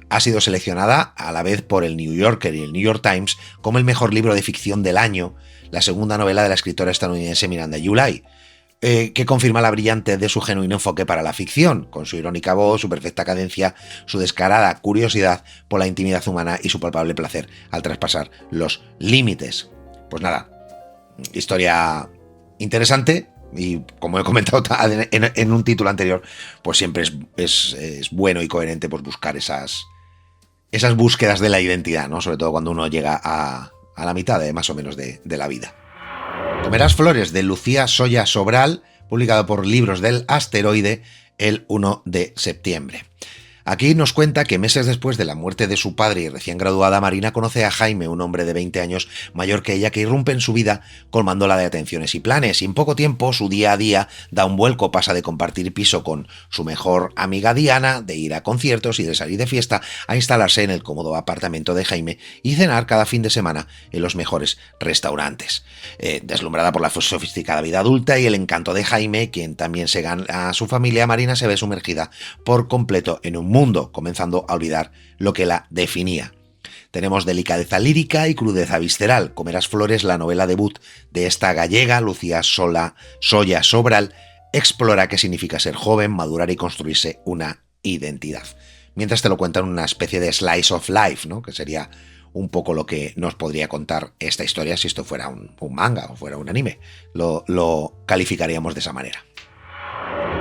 Ha sido seleccionada a la vez por el New Yorker y el New York Times como el mejor libro de ficción del año, la segunda novela de la escritora estadounidense Miranda July, que confirma la brillantez de su genuino enfoque para la ficción, con su irónica voz, su perfecta cadencia, su descarada curiosidad por la intimidad humana y su palpable placer al traspasar los límites. Pues nada, historia interesante y, como he comentado en un título anterior, pues siempre es bueno y coherente pues buscar esas búsquedas de la identidad, ¿no? Sobre todo cuando uno llega a la mitad más o menos de la vida. Comerás flores, de Lucía Soya Sobral, publicado por Libros del Asteroide el 1 de septiembre. Aquí nos cuenta que meses después de la muerte de su padre y recién graduada, Marina conoce a Jaime, un hombre de 20 años mayor que ella, que irrumpe en su vida colmándola de atenciones y planes, y en poco tiempo su día a día da un vuelco, pasa de compartir piso con su mejor amiga Diana, de ir a conciertos y de salir de fiesta, a instalarse en el cómodo apartamento de Jaime y cenar cada fin de semana en los mejores restaurantes. Deslumbrada por la sofisticada vida adulta y el encanto de Jaime, quien también se gana a su familia, Marina se ve sumergida por completo en un mundo, comenzando a olvidar lo que la definía. Tenemos delicadeza lírica y crudeza visceral. Comerás flores, la novela debut de esta gallega, Lucía Soya Sobral, explora qué significa ser joven, madurar y construirse una identidad. Mientras te lo cuentan una especie de slice of life, ¿no? Que sería un poco lo que nos podría contar esta historia si esto fuera un manga o fuera un anime. Lo calificaríamos de esa manera.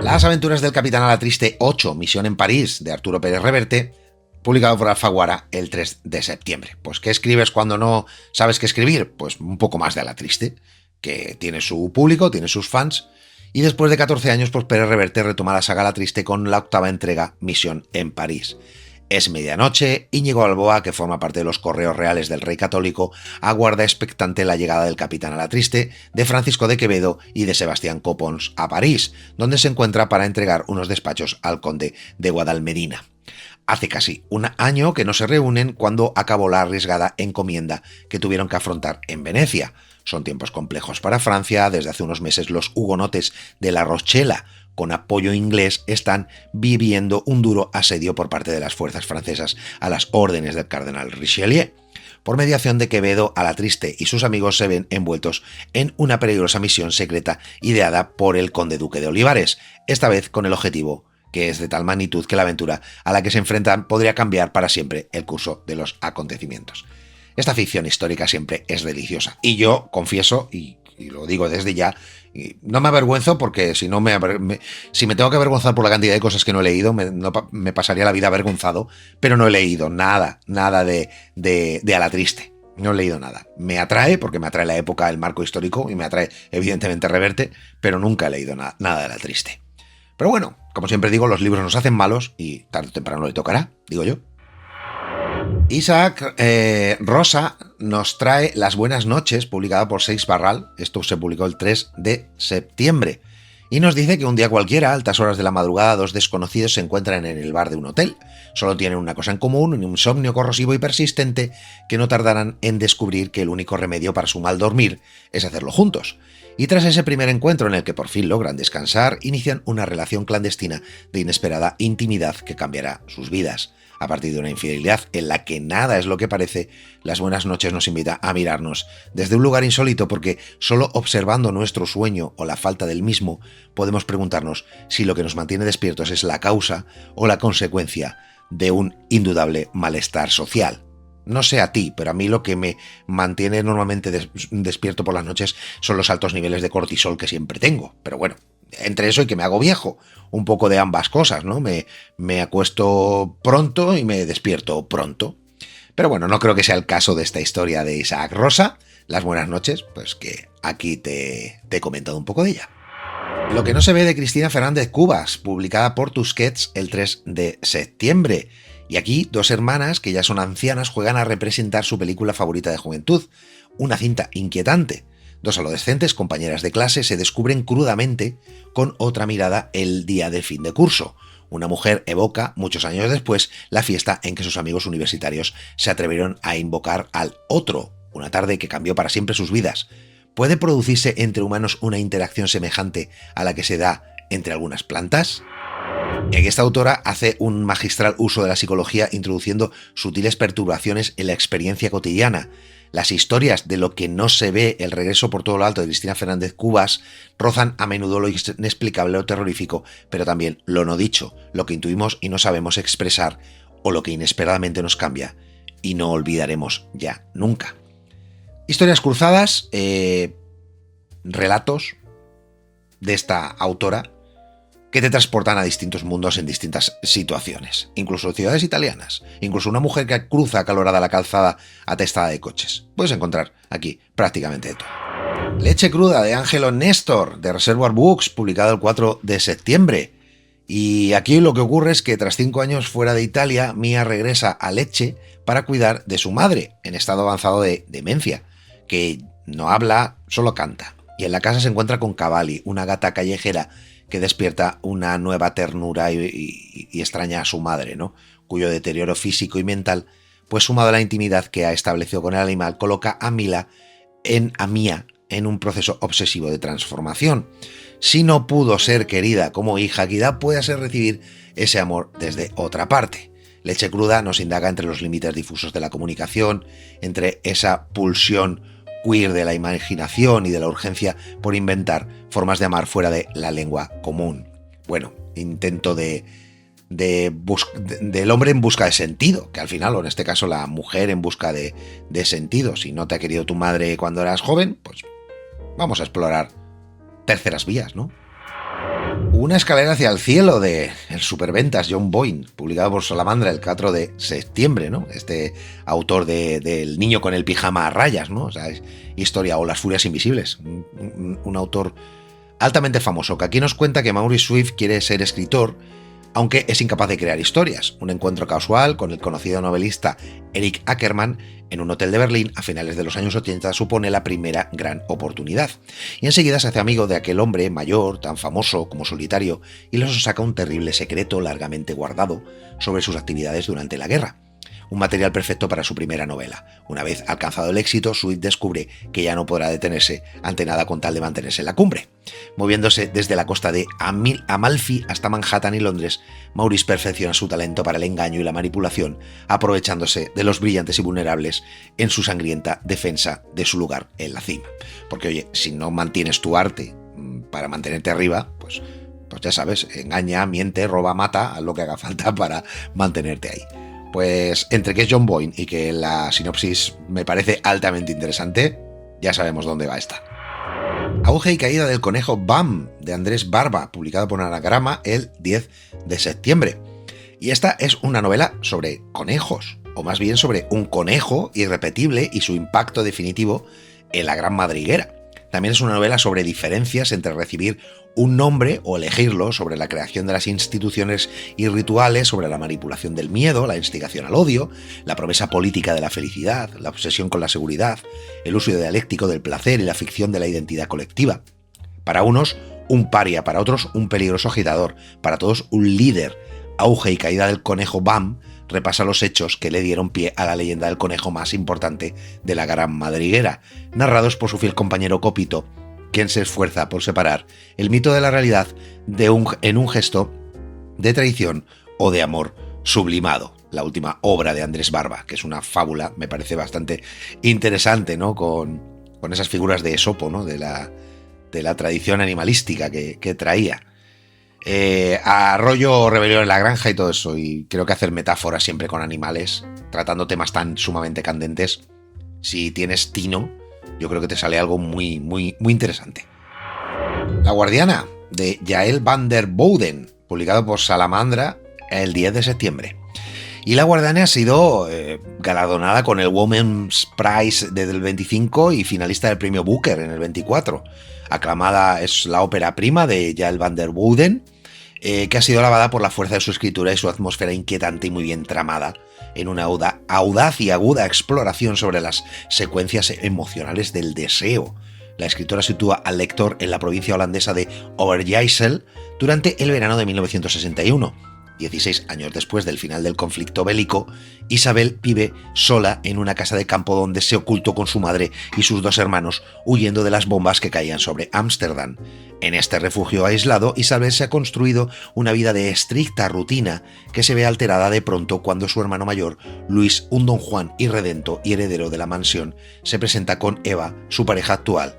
Las aventuras del Capitán Alatriste 8, Misión en París, de Arturo Pérez Reverte, publicado por Alfaguara el 3 de septiembre. Pues, ¿qué escribes cuando no sabes qué escribir? Pues un poco más de Alatriste, que tiene su público, tiene sus fans, y después de 14 años, pues Pérez Reverte retoma la saga Alatriste con la octava entrega, Misión en París. Es medianoche, Íñigo Balboa, que forma parte de los correos reales del rey católico, aguarda expectante la llegada del Capitán Alatriste, de Francisco de Quevedo y de Sebastián Copons a París, donde se encuentra para entregar unos despachos al conde de Guadalmedina. Hace casi un año que no se reúnen cuando acabó la arriesgada encomienda que tuvieron que afrontar en Venecia. Son tiempos complejos para Francia. Desde hace unos meses los hugonotes de La Rochela, con apoyo inglés, están viviendo un duro asedio por parte de las fuerzas francesas a las órdenes del cardenal Richelieu. Por mediación de Quevedo, Alatriste y sus amigos se ven envueltos en una peligrosa misión secreta ideada por el conde duque de Olivares, esta vez con el objetivo que es de tal magnitud que la aventura a la que se enfrentan podría cambiar para siempre el curso de los acontecimientos. Esta ficción histórica siempre es deliciosa, y yo confieso, y lo digo desde ya, y no me avergüenzo porque si me tengo que avergonzar por la cantidad de cosas que no he leído, me pasaría la vida avergonzado, pero no he leído nada de Alatriste. No he leído nada. Me atrae porque me atrae la época, el marco histórico, y me atrae evidentemente Reverte, pero nunca he leído nada de Alatriste. Pero bueno, como siempre digo, los libros nos hacen malos y tarde o temprano le tocará, digo yo. Isaac Rosa nos trae Las Buenas Noches, publicada por Seix Barral. Esto se publicó el 3 de septiembre. Y nos dice que un día cualquiera, a altas horas de la madrugada, dos desconocidos se encuentran en el bar de un hotel. Solo tienen una cosa en común, un insomnio corrosivo y persistente, que no tardarán en descubrir que el único remedio para su mal dormir es hacerlo juntos. Y tras ese primer encuentro en el que por fin logran descansar, inician una relación clandestina de inesperada intimidad que cambiará sus vidas. A partir de una infidelidad en la que nada es lo que parece, Las Buenas Noches nos invita a mirarnos desde un lugar insólito, porque solo observando nuestro sueño o la falta del mismo podemos preguntarnos si lo que nos mantiene despiertos es la causa o la consecuencia de un indudable malestar social. No sé a ti, pero a mí lo que me mantiene normalmente despierto por las noches son los altos niveles de cortisol que siempre tengo. Pero bueno, entre eso y que me hago viejo, un poco de ambas cosas, ¿no? Me acuesto pronto y me despierto pronto. Pero bueno, no creo que sea el caso de esta historia de Isaac Rosa. Las Buenas Noches, pues que aquí te he comentado un poco de ella. Lo que no se ve de Cristina Fernández Cubas, publicada por Tusquets el 3 de septiembre. Y aquí dos hermanas que ya son ancianas juegan a representar su película favorita de juventud, una cinta inquietante. Dos adolescentes, compañeras de clase, se descubren crudamente con otra mirada el día del fin de curso. Una mujer evoca, muchos años después, la fiesta en que sus amigos universitarios se atrevieron a invocar al otro, una tarde que cambió para siempre sus vidas. ¿Puede producirse entre humanos una interacción semejante a la que se da entre algunas plantas? Y aquí esta autora hace un magistral uso de la psicología, introduciendo sutiles perturbaciones en la experiencia cotidiana. Las historias de lo que no se ve, el regreso por todo lo alto de Cristina Fernández Cubas, rozan a menudo lo inexplicable o terrorífico, pero también lo no dicho, lo que intuimos y no sabemos expresar, o lo que inesperadamente nos cambia y no olvidaremos ya nunca. Historias cruzadas, relatos de esta autora que te transportan a distintos mundos en distintas situaciones, incluso ciudades italianas, incluso una mujer que cruza acalorada la calzada atestada de coches. Puedes encontrar aquí prácticamente de todo. Leche cruda de Ángelo Néstor, de Reservoir Books, publicado el 4 de septiembre. Y aquí lo que ocurre es que tras 5 años fuera de Italia, Mia regresa a Lecce para cuidar de su madre, en estado avanzado de demencia, que no habla, solo canta. Y en la casa se encuentra con Cavalli, una gata callejera que despierta una nueva ternura y extraña a su madre, ¿no? Cuyo deterioro físico y mental, pues sumado a la intimidad que ha establecido con el animal, coloca a Mia en un proceso obsesivo de transformación. Si no pudo ser querida como hija, quizá pueda ser recibir ese amor desde otra parte. Leche cruda nos indaga entre los límites difusos de la comunicación, entre esa pulsión queer de la imaginación y de la urgencia por inventar formas de amar fuera de la lengua común. Bueno, intento del hombre en busca de sentido, que al final, o en este caso la mujer en busca de sentido. Si no te ha querido tu madre cuando eras joven, pues vamos a explorar terceras vías, ¿no? Una escalera hacia el cielo, de el superventas John Boyne, publicado por Salamandra el 4 de septiembre, ¿no? Este autor del niño con el pijama a rayas, ¿no? O sea, es historia, o Las Furias Invisibles, un autor altamente famoso, que aquí nos cuenta que Maurice Swift quiere ser escritor, aunque es incapaz de crear historias. Un encuentro casual con el conocido novelista Eric Ackerman en un hotel de Berlín a finales de los años 80 supone la primera gran oportunidad. Y enseguida se hace amigo de aquel hombre mayor, tan famoso como solitario, y les saca un terrible secreto largamente guardado sobre sus actividades durante la guerra. Un material perfecto para su primera novela. Una vez alcanzado el éxito, Swift descubre que ya no podrá detenerse ante nada con tal de mantenerse en la cumbre. Moviéndose desde la costa de Amalfi hasta Manhattan y Londres, Maurice perfecciona su talento para el engaño y la manipulación, aprovechándose de los brillantes y vulnerables en su sangrienta defensa de su lugar en la cima. Porque oye, si no mantienes tu arte para mantenerte arriba, pues ya sabes, engaña, miente, roba, mata, haz lo que haga falta para mantenerte ahí. Pues entre que es John Boyne y que la sinopsis me parece altamente interesante, ya sabemos dónde va esta. Auge y caída del conejo Bam, de Andrés Barba, publicado por Anagrama el 10 de septiembre. Y esta es una novela sobre conejos, o más bien sobre un conejo irrepetible y su impacto definitivo en la gran madriguera. También es una novela sobre diferencias entre recibir un nombre o elegirlo, sobre la creación de las instituciones y rituales, sobre la manipulación del miedo, la instigación al odio, la promesa política de la felicidad, la obsesión con la seguridad, el uso dialéctico del placer y la ficción de la identidad colectiva. Para unos, un paria, para otros un peligroso agitador, para todos un líder. Auge y caída del conejo Bam repasa los hechos que le dieron pie a la leyenda del conejo más importante de la gran madriguera, narrados por su fiel compañero Copito, quien se esfuerza por separar el mito de la realidad en un gesto de traición o de amor sublimado. La última obra de Andrés Barba, que es una fábula, me parece bastante interesante, ¿no? Con esas figuras de Esopo, ¿no? De la tradición animalística que traía. A rollo rebelión en la granja y todo eso, y creo que hacer metáforas siempre con animales, tratando temas tan sumamente candentes, si tienes tino, yo creo que te sale algo muy, muy, muy interesante. La Guardiana, de Jael van der Bouden, publicado por Salamandra el 10 de septiembre. Y La Guardiana ha sido galardonada con el Women's Prize del 25 y finalista del premio Booker en el 24. Aclamada es la ópera prima de Jael van der Bouden, que ha sido alabada por la fuerza de su escritura y su atmósfera inquietante y muy bien tramada, en una audaz y aguda exploración sobre las secuencias emocionales del deseo. La escritora sitúa al lector en la provincia holandesa de Overijssel durante el verano de 1961. 16 años después del final del conflicto bélico, Isabel vive sola en una casa de campo donde se ocultó con su madre y sus 2 hermanos, huyendo de las bombas que caían sobre Ámsterdam. En este refugio aislado, Isabel se ha construido una vida de estricta rutina que se ve alterada de pronto cuando su hermano mayor, Luis, un don Juan irredento y heredero de la mansión, se presenta con Eva, su pareja actual.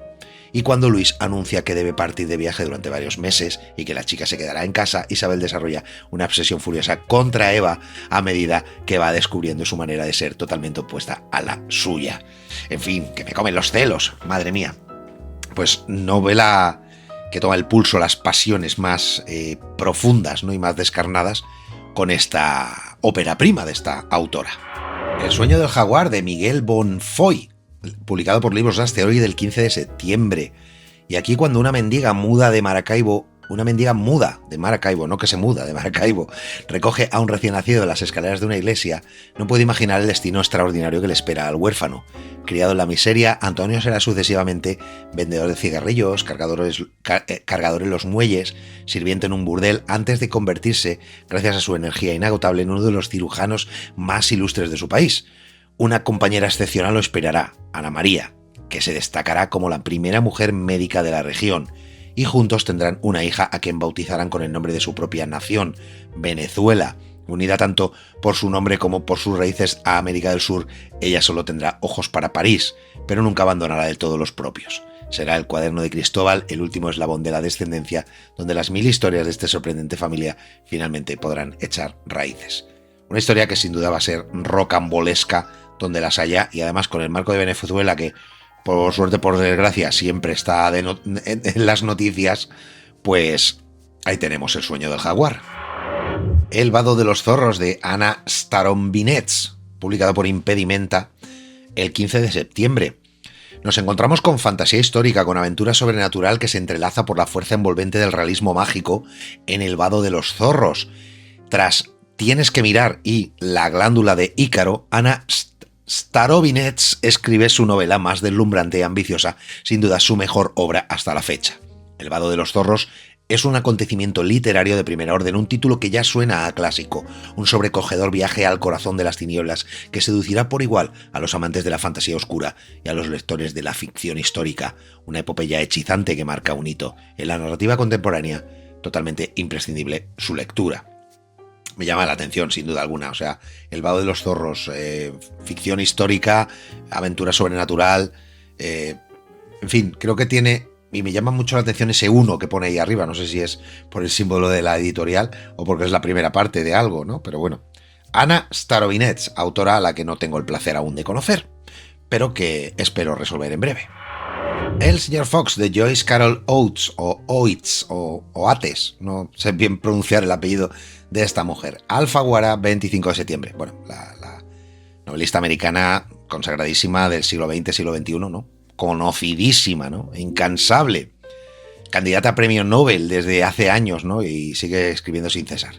Y cuando Luis anuncia que debe partir de viaje durante varios meses y que la chica se quedará en casa, Isabel desarrolla una obsesión furiosa contra Eva a medida que va descubriendo su manera de ser totalmente opuesta a la suya. En fin, que me comen los celos, madre mía. Pues novela que toma el pulso a las pasiones más profundas, ¿no? Y más descarnadas con esta ópera prima de esta autora. El sueño del jaguar, de Miguel Bonfoy, publicado por Libros Asteroide del 15 de septiembre. Y aquí cuando una mendiga muda de Maracaibo, no que se muda, de Maracaibo, recoge a un recién nacido de las escaleras de una iglesia, no puede imaginar el destino extraordinario que le espera al huérfano. Criado en la miseria, Antonio será sucesivamente vendedor de cigarrillos, cargador en los muelles, sirviente en un burdel, antes de convertirse, gracias a su energía inagotable, en uno de los cirujanos más ilustres de su país. Una compañera excepcional lo esperará, Ana María, que se destacará como la primera mujer médica de la región, y juntos tendrán una hija a quien bautizarán con el nombre de su propia nación, Venezuela. Unida tanto por su nombre como por sus raíces a América del Sur, ella solo tendrá ojos para París, pero nunca abandonará del todo los propios. Será el cuaderno de Cristóbal, el último eslabón de la descendencia, donde las 1000 historias de esta sorprendente familia finalmente podrán echar raíces. Una historia que sin duda va a ser rocambolesca donde las haya, y además con el marco de Venezuela, que por suerte, por desgracia, siempre está en las noticias, pues ahí tenemos El sueño del jaguar. El vado de los zorros, de Anna Starombinets, publicado por Impedimenta el 15 de septiembre. Nos encontramos con fantasía histórica, con aventura sobrenatural que se entrelaza por la fuerza envolvente del realismo mágico en El vado de los zorros. Tras Tienes que mirar y La glándula de Ícaro, Anna Starombinets escribe su novela más deslumbrante y ambiciosa, sin duda su mejor obra hasta la fecha. El vado de los zorros es un acontecimiento literario de primera orden, un título que ya suena a clásico, un sobrecogedor viaje al corazón de las tinieblas que seducirá por igual a los amantes de la fantasía oscura y a los lectores de la ficción histórica, una epopeya hechizante que marca un hito en la narrativa contemporánea, totalmente imprescindible su lectura. Me llama la atención, sin duda alguna. O sea, El vado de los zorros, ficción histórica, aventura sobrenatural, en fin, creo que tiene, y me llama mucho la atención ese 1 que pone ahí arriba. No sé si es por el símbolo de la editorial o porque es la primera parte de algo, ¿no? Pero bueno. Anna Starombinets, autora a la que no tengo el placer aún de conocer, pero que espero resolver en breve. El señor Fox, de Joyce Carol Oates, o Oates, o Oates, no sé bien pronunciar el apellido de esta mujer. Alfaguara, 25 de septiembre. Bueno, la novelista americana consagradísima del siglo XX, siglo XXI, ¿no? Conocidísima, ¿no? Incansable. Candidata a premio Nobel desde hace años, ¿no? Y sigue escribiendo sin cesar.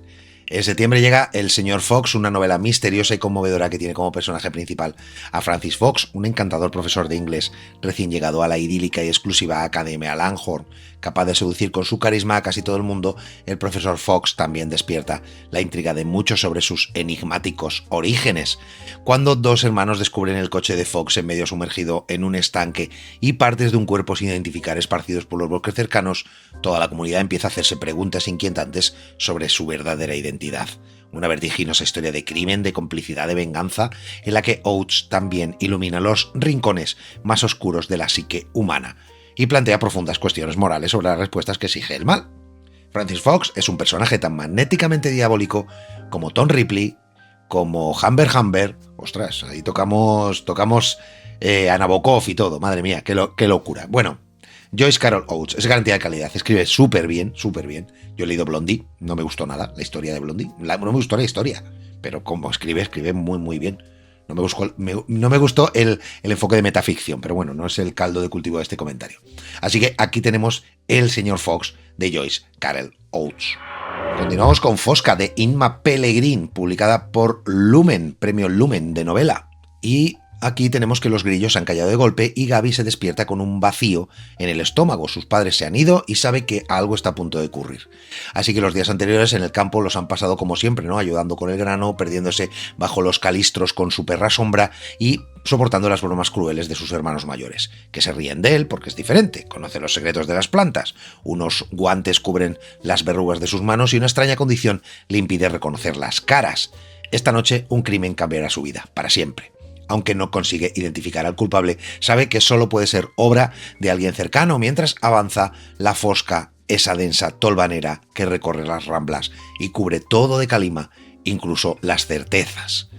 En septiembre llega El señor Fox, una novela misteriosa y conmovedora que tiene como personaje principal a Francis Fox, un encantador profesor de inglés recién llegado a la idílica y exclusiva Academia Langhorne, Capaz de seducir con su carisma a casi todo el mundo, el profesor Fox también despierta la intriga de muchos sobre sus enigmáticos orígenes. Cuando dos hermanos descubren el coche de Fox en medio sumergido en un estanque y partes de un cuerpo sin identificar esparcidos por los bosques cercanos, toda la comunidad empieza a hacerse preguntas inquietantes sobre su verdadera identidad. Una vertiginosa historia de crimen, de complicidad, de venganza, en la que Oates también ilumina los rincones más oscuros de la psique humana y plantea profundas cuestiones morales sobre las respuestas que exige el mal. Francis Fox es un personaje tan magnéticamente diabólico como Tom Ripley, como Humber. Ostras, ahí tocamos a Nabokov y todo, madre mía, qué locura. Bueno, Joyce Carol Oates es garantía de calidad, escribe súper bien. Yo he leído Blondie, no me gustó nada la historia de Blondie, no me gustó la historia, pero como escribe muy bien. No me gustó el enfoque de metaficción, pero bueno, no es el caldo de cultivo de este comentario. Así que aquí tenemos El señor Fox de Joyce Carol Oates. Continuamos con Fosca de Inma Pellegrin, publicada por Lumen, premio Lumen de novela. Y aquí tenemos que los grillos se han callado de golpe y Gaby se despierta con un vacío en el estómago. Sus padres se han ido y sabe que algo está a punto de ocurrir. Así que los días anteriores en el campo los han pasado como siempre, ¿no? Ayudando con el grano, perdiéndose bajo los calistros con su perra Sombra y soportando las bromas crueles de sus hermanos mayores, que se ríen de él porque es diferente, conoce los secretos de las plantas, unos guantes cubren las verrugas de sus manos y una extraña condición le impide reconocer las caras. Esta noche un crimen cambiará su vida, para siempre. Aunque no consigue identificar al culpable, sabe que solo puede ser obra de alguien cercano mientras avanza la Fosca, esa densa tolvanera que recorre las ramblas y cubre todo de calima, incluso las certezas.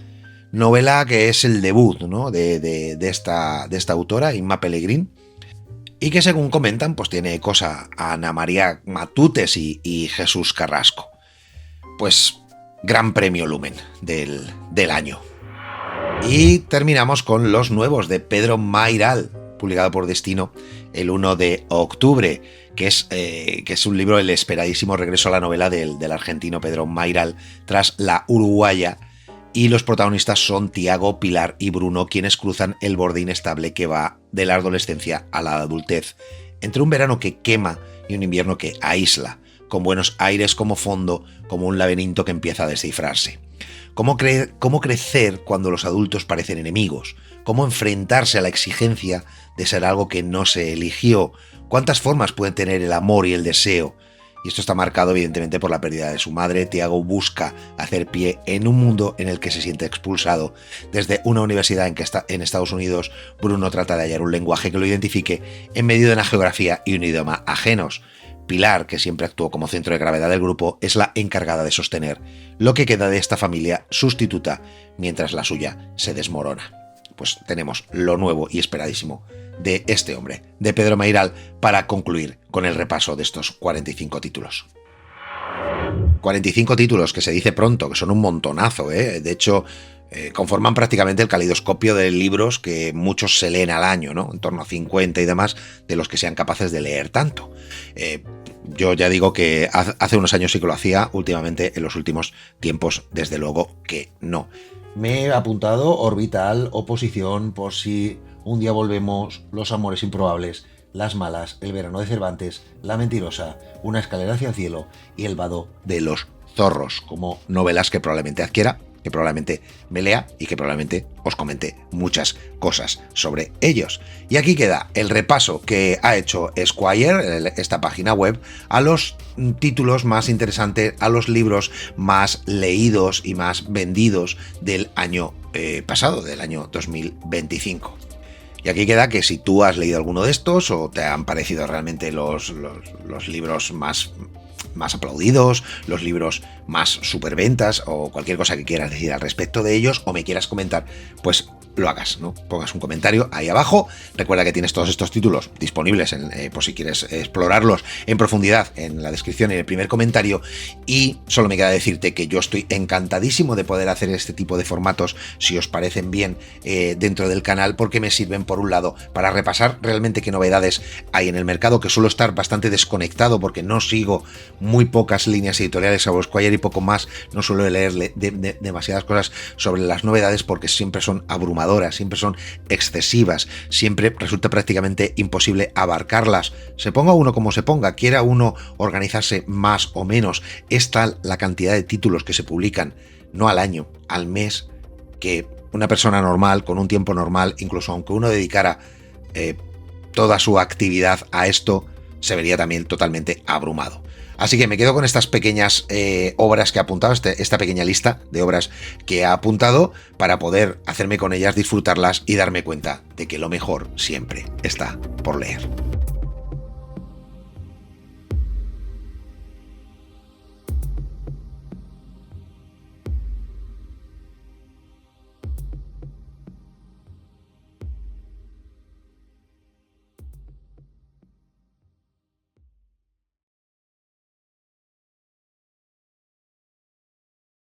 Novela que es el debut, ¿no? de esta autora, Inma Pellegrin, y que según comentan pues tiene ecos a Ana María Matutes y Jesús Carrasco. Pues gran premio Lumen del año. Y terminamos con los nuevos de Pedro Mayral, publicado por Destino el 1 de octubre, que es un libro, el esperadísimo regreso a la novela del argentino Pedro Mayral tras La Uruguaya, y los protagonistas son Tiago, Pilar y Bruno, quienes cruzan el borde inestable que va de la adolescencia a la adultez, entre un verano que quema y un invierno que aísla, con Buenos Aires como fondo, como un laberinto que empieza a descifrarse. Cómo crecer cuando los adultos parecen enemigos, cómo enfrentarse a la exigencia de ser algo que no se eligió, cuántas formas pueden tener el amor y el deseo. Y esto está marcado evidentemente por la pérdida de su madre. Tiago busca hacer pie en un mundo en el que se siente expulsado. Desde una universidad en Estados Unidos, Bruno trata de hallar un lenguaje que lo identifique en medio de una geografía y un idioma ajenos. Pilar, que siempre actuó como centro de gravedad del grupo, es la encargada de sostener lo que queda de esta familia sustituta mientras la suya se desmorona. Pues tenemos lo nuevo y esperadísimo de este hombre, de Pedro Mayral, para concluir con el repaso de estos 45 títulos. 45 títulos que se dice pronto, que son un montonazo, ¿eh? De hecho, conforman prácticamente el caleidoscopio de libros que muchos se leen al año, ¿no? En torno a 50 y demás, de los que sean capaces de leer tanto. Yo ya digo que hace unos años sí que lo hacía, últimamente, en los últimos tiempos, desde luego que no. Me he apuntado Orbital, Oposición, Por si un día volvemos, Los amores improbables, Las malas, El verano de Cervantes, La mentirosa, Una escalera hacia el cielo y El vado de los zorros, como novelas que probablemente adquiera, que probablemente me lea y que probablemente os comente muchas cosas sobre ellos. Y aquí queda el repaso que ha hecho Esquire, esta página web, a los títulos más interesantes, a los libros más leídos y más vendidos del año pasado, del año 2025. Y aquí queda que si tú has leído alguno de estos o te han parecido realmente los libros más aplaudidos, los libros más superventas o cualquier cosa que quieras decir al respecto de ellos o me quieras comentar, pues lo hagas, ¿no? Pongas un comentario ahí abajo. Recuerda que tienes todos estos títulos disponibles por si quieres explorarlos en profundidad en la descripción y en el primer comentario. Y solo me queda decirte que yo estoy encantadísimo de poder hacer este tipo de formatos, si os parecen bien, dentro del canal, porque me sirven, por un lado, para repasar realmente qué novedades hay en el mercado, que suelo estar bastante desconectado porque no sigo muy pocas líneas editoriales a Squire y poco más. No suelo leer demasiadas cosas sobre las novedades porque siempre son abrumadoras, siempre son excesivas, siempre resulta prácticamente imposible abarcarlas. Se ponga uno como se ponga, quiera uno organizarse más o menos, es tal la cantidad de títulos que se publican, no al año, al mes, que una persona normal, con un tiempo normal, incluso aunque uno dedicara toda su actividad a esto, se vería también totalmente abrumado. Así que me quedo con estas pequeñas obras que he apuntado, esta pequeña lista de obras que he apuntado para poder hacerme con ellas, disfrutarlas y darme cuenta de que lo mejor siempre está por leer.